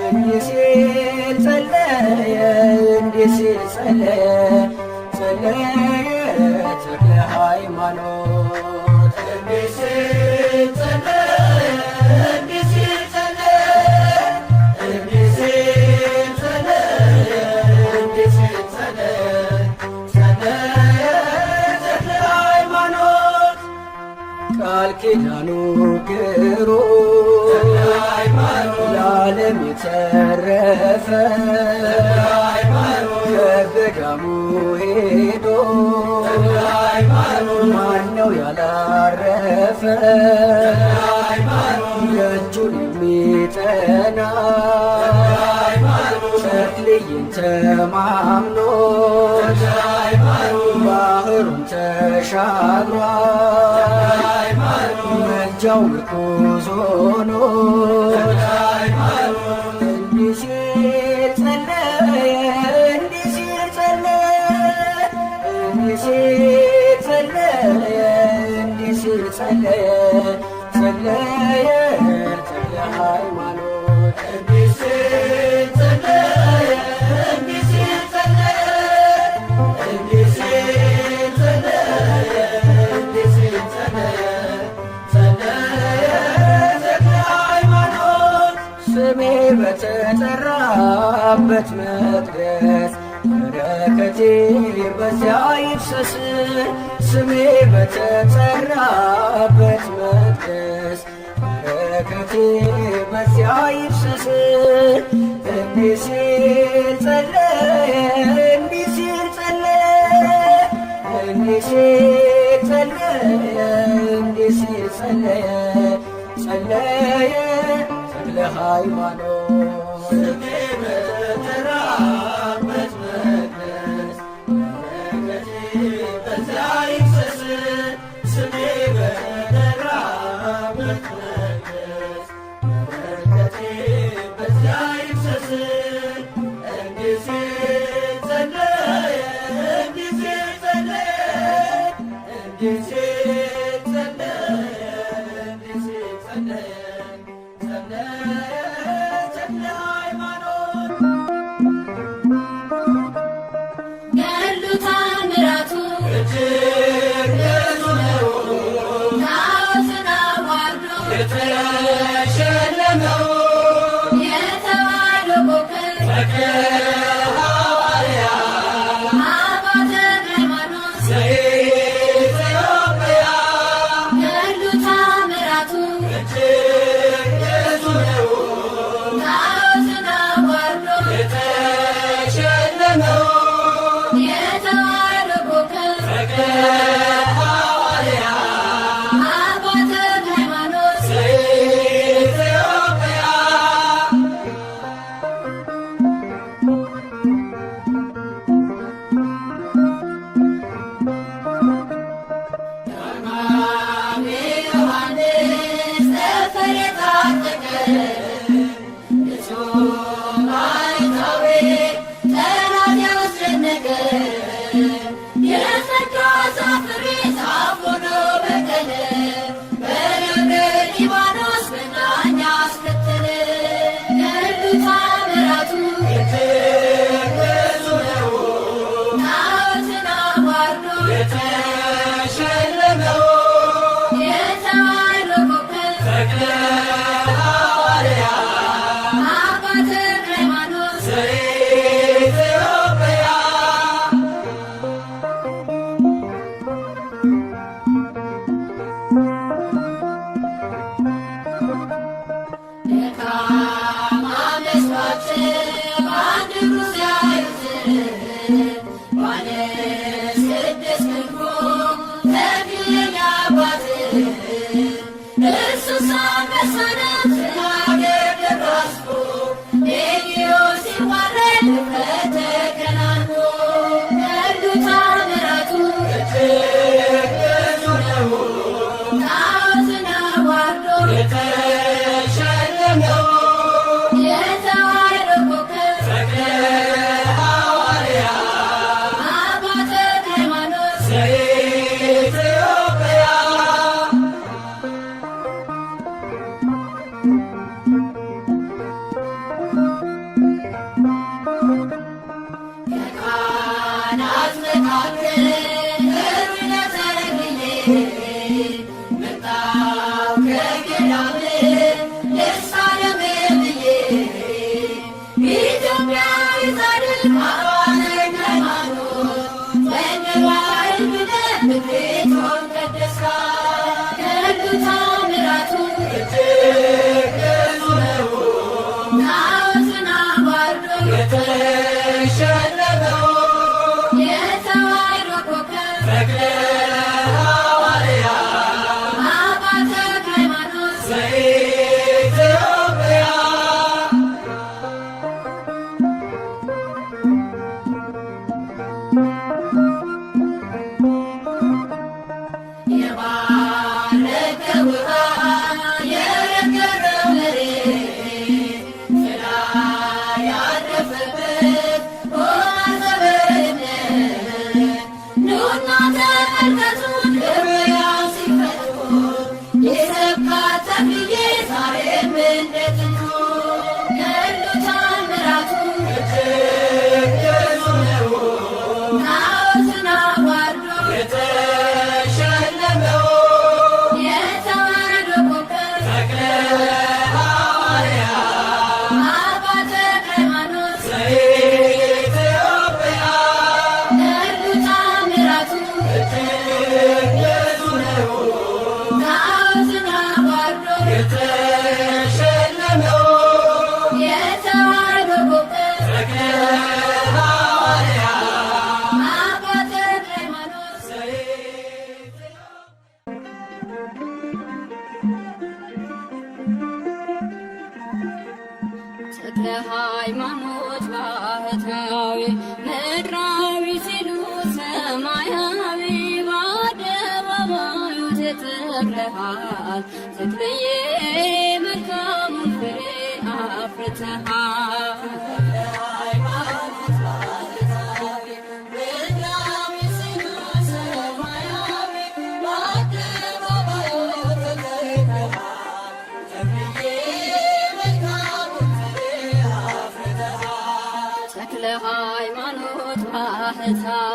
እንዲህ ሲል ጸለየ እንዲህ ሲል ጸለየ ጸለየ ተክለ ሃይማኖት እንዲህ ሲል ጸለየ እንዲህ ሲል ጸለየ እንዲህ ሲል ጸለየ እንዲህ ሲል ጸለየ ጸለየ ተክለ ሃይማኖት ቃል ኪዳኑ ግሩም ለዓለም የተረፈ ከገዳሙ ሄዶ ማነው ያላረፈ ደጁን የሚጠና ተክልዬን ተማምኖት ባህሩን ተሻግሯል መልጃው ምርኩዝ ሆኖት እንዲህ ሲል ጸለየ እንዲህ ሲል ጸለየ እንዲህ ሲል ጸለየ እንዲህ ሲል ጸለየ ጸለየ ተክለ ሃይማኖት እንዲህ ሲል ጸለየ እንዲህ ሲል ጸለየ እንዲህ ሲል ጸለየ እንዲህ ሲል ጸለየ ጸለየ ተክለ ሃይማኖት ስሜ በተጠራበት መቅደስ በረከቴ በዚያ ይፍሰስ ስሜ በተጠራበት መቅደስ በረከቴ በዚያ ይፍሰስ እንዲህ ሲል ጸለየ እንዲህ ሲል ጸለየ እንዲህ ሲል ጸለየ እንዲህ ሲል ጸለየ ጸለየ ተክለ ሃይማኖት ስሜ በተጠራበት መቅደስ በረከቴ በዚያ ይፍሰስ ስሜ በተጠራበት መቅደስ በረከቴ በዚያ ይፍሰስ እንዲህ ሲል ጸለየ እንዲህ ሲል ጸለየ
ተክለ ሃይማኖት ባህታዊ ምድራዊ ሲሉ ሰማያዊ በአደባባዩ ተተክለሃል ተክልዬ መልካሙን ፍሬ አፍርተሃል።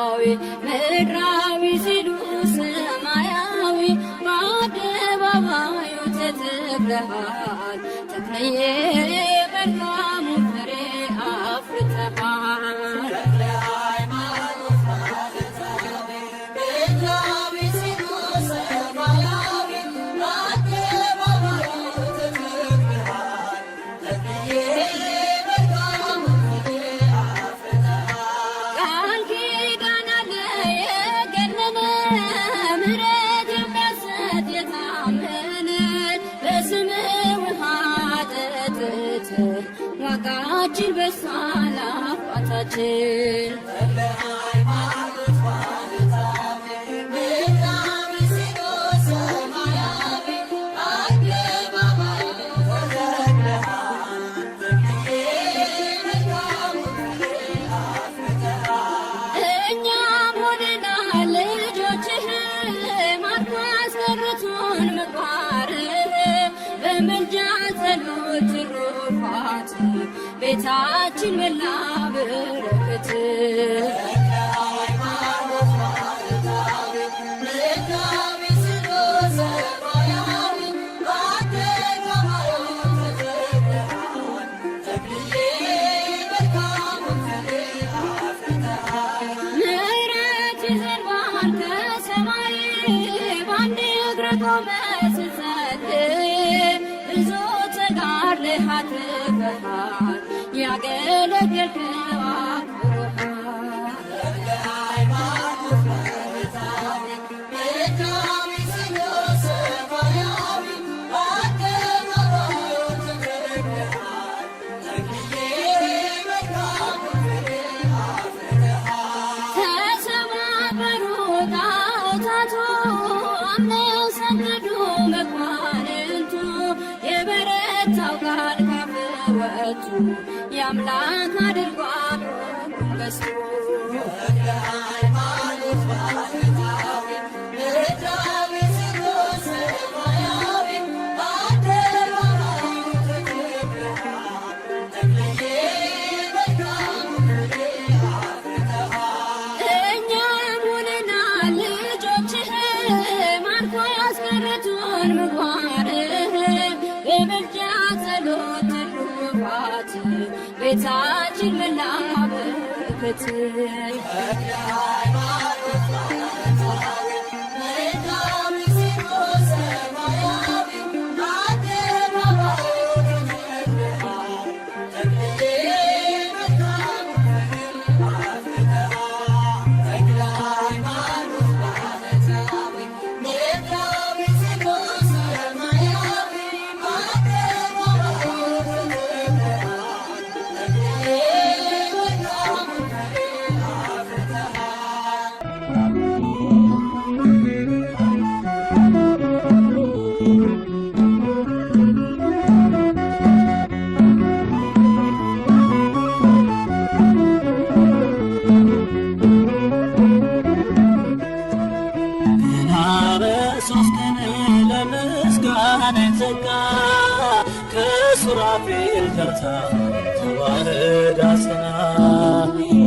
ሰማያዊ ምድራዊ ሲሉ ሰማያዊ በአደባባዩ ተተክለሃል ተክለዬ መልካሙ ፍሬ አፍርተሃል። ዋጋችን በሳል አባታችን እኛም ሆነናል ልጆችህ ማርኮ አስቀርቶን ምግባርህ በምልጃ ጸሎት ትሩፋት ቤታችን መላ በረከት ምሕረት ይዘንባል ከሰማይ በአንድ እግር ቆመህ ስትጸልይ ብዙ ተጋድለህ አትርፈሃል ያገለገልከው ተሰባበሩ ጣዖታቱ አምነው ሰገዱ መኳንንቱ የበረታው ቃል ካፍ ወጡ የአምላክ አድርጓል በስቶ እኛም ሆነናል ልጆችህ ማርኮ ያስቀረቱን ምግባርህ በምልጃ ጸሎት ትሩፋት ቤታችን መላ በረከት
ከሱራፌል ተርታ ተዋህዳ ጽና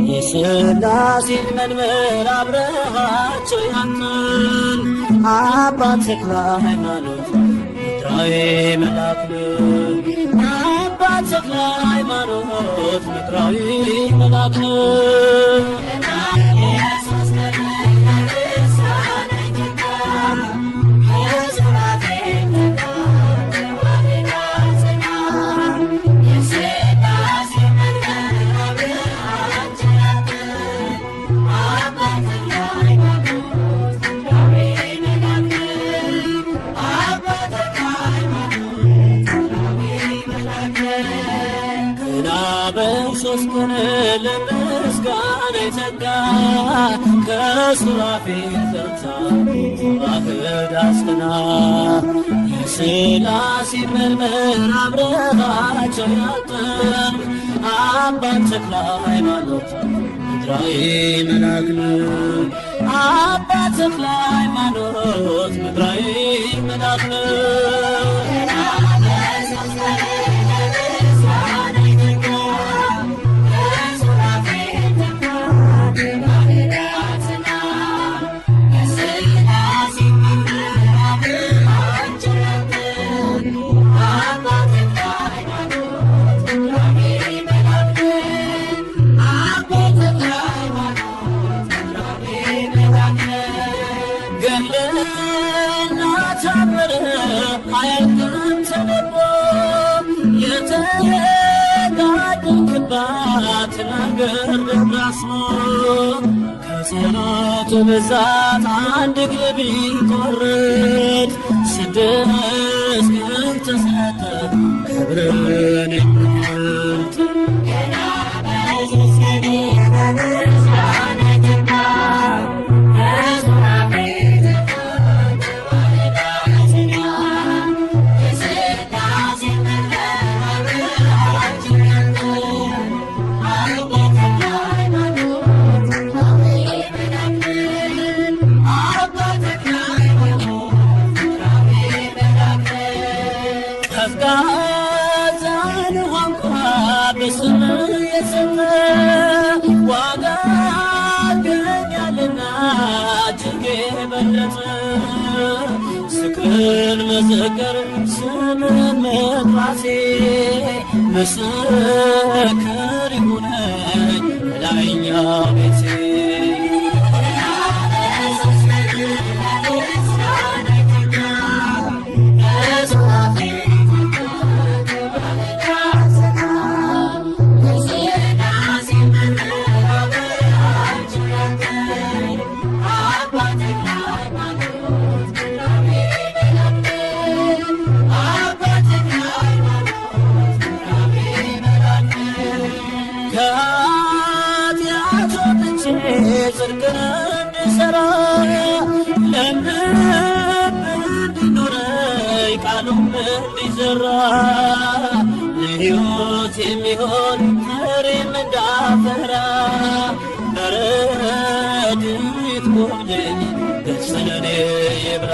የሥላሴን መንበር አብረሃቸው ያንን አባ ተክለ ሃይማኖት ምድራዊ መልአክ አባ ተክለ ሃይማኖት ምድራዊ መልአክ በሶስት ቀን ለምስጋና የተጋ ከሱራፌል ተርታ ተዋህዳ ጽና የሥላሴን መንበር አብረሃቸው ያጠን አባ ተክለ ሃይማኖት ምድራዊ መልአክ አባ ተክለ ሃይማኖት ምድራዊ መልአክ ግርግር አስሞ ከጸሎት ብዛት አንድ እግር ቢቆርጥ 6 ግን ተሰጠ ክብርን የሚበልጥ ቀዝቃዛን ውሃ እንኳ በስም የሰጠ ዋጋ አገኛልና እጅግ የበለጠ ስቅን መዘከር ስምን መጥራቴ ምስክር ይሁነኝ ላይኛው ቤቴ ከኃጢአት ወጥቼ ጽድቅን እንድሠራ ለምለም እንዲኖረኝ ቃሉም እንዲዘራ ለሕይወት የሚሆን ፍሬም እንዳፈራ በረድኤት ጎብኘኝ ገጽ ለኔ ይብራ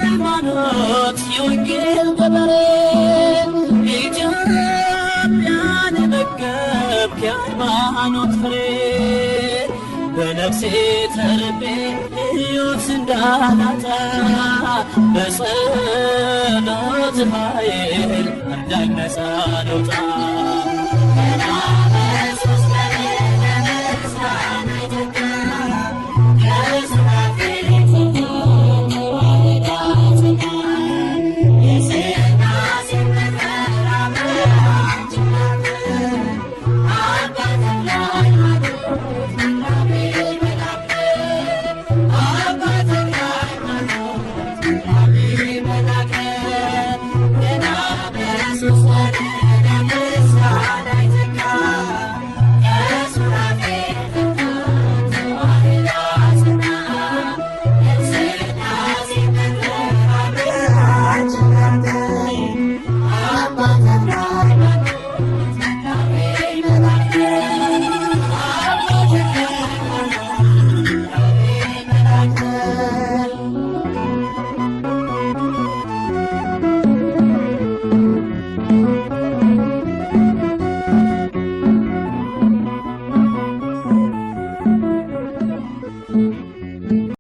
ሃይማኖት የወንጌል ገበሬ ኢትዮጵያን መገብክ የሃይማኖት ፍሬ በነፍሴ ተርቤ ሕይወት እንዳላጣ በጸሎት ኃይል እርዳኝ ነፃ ልውጣ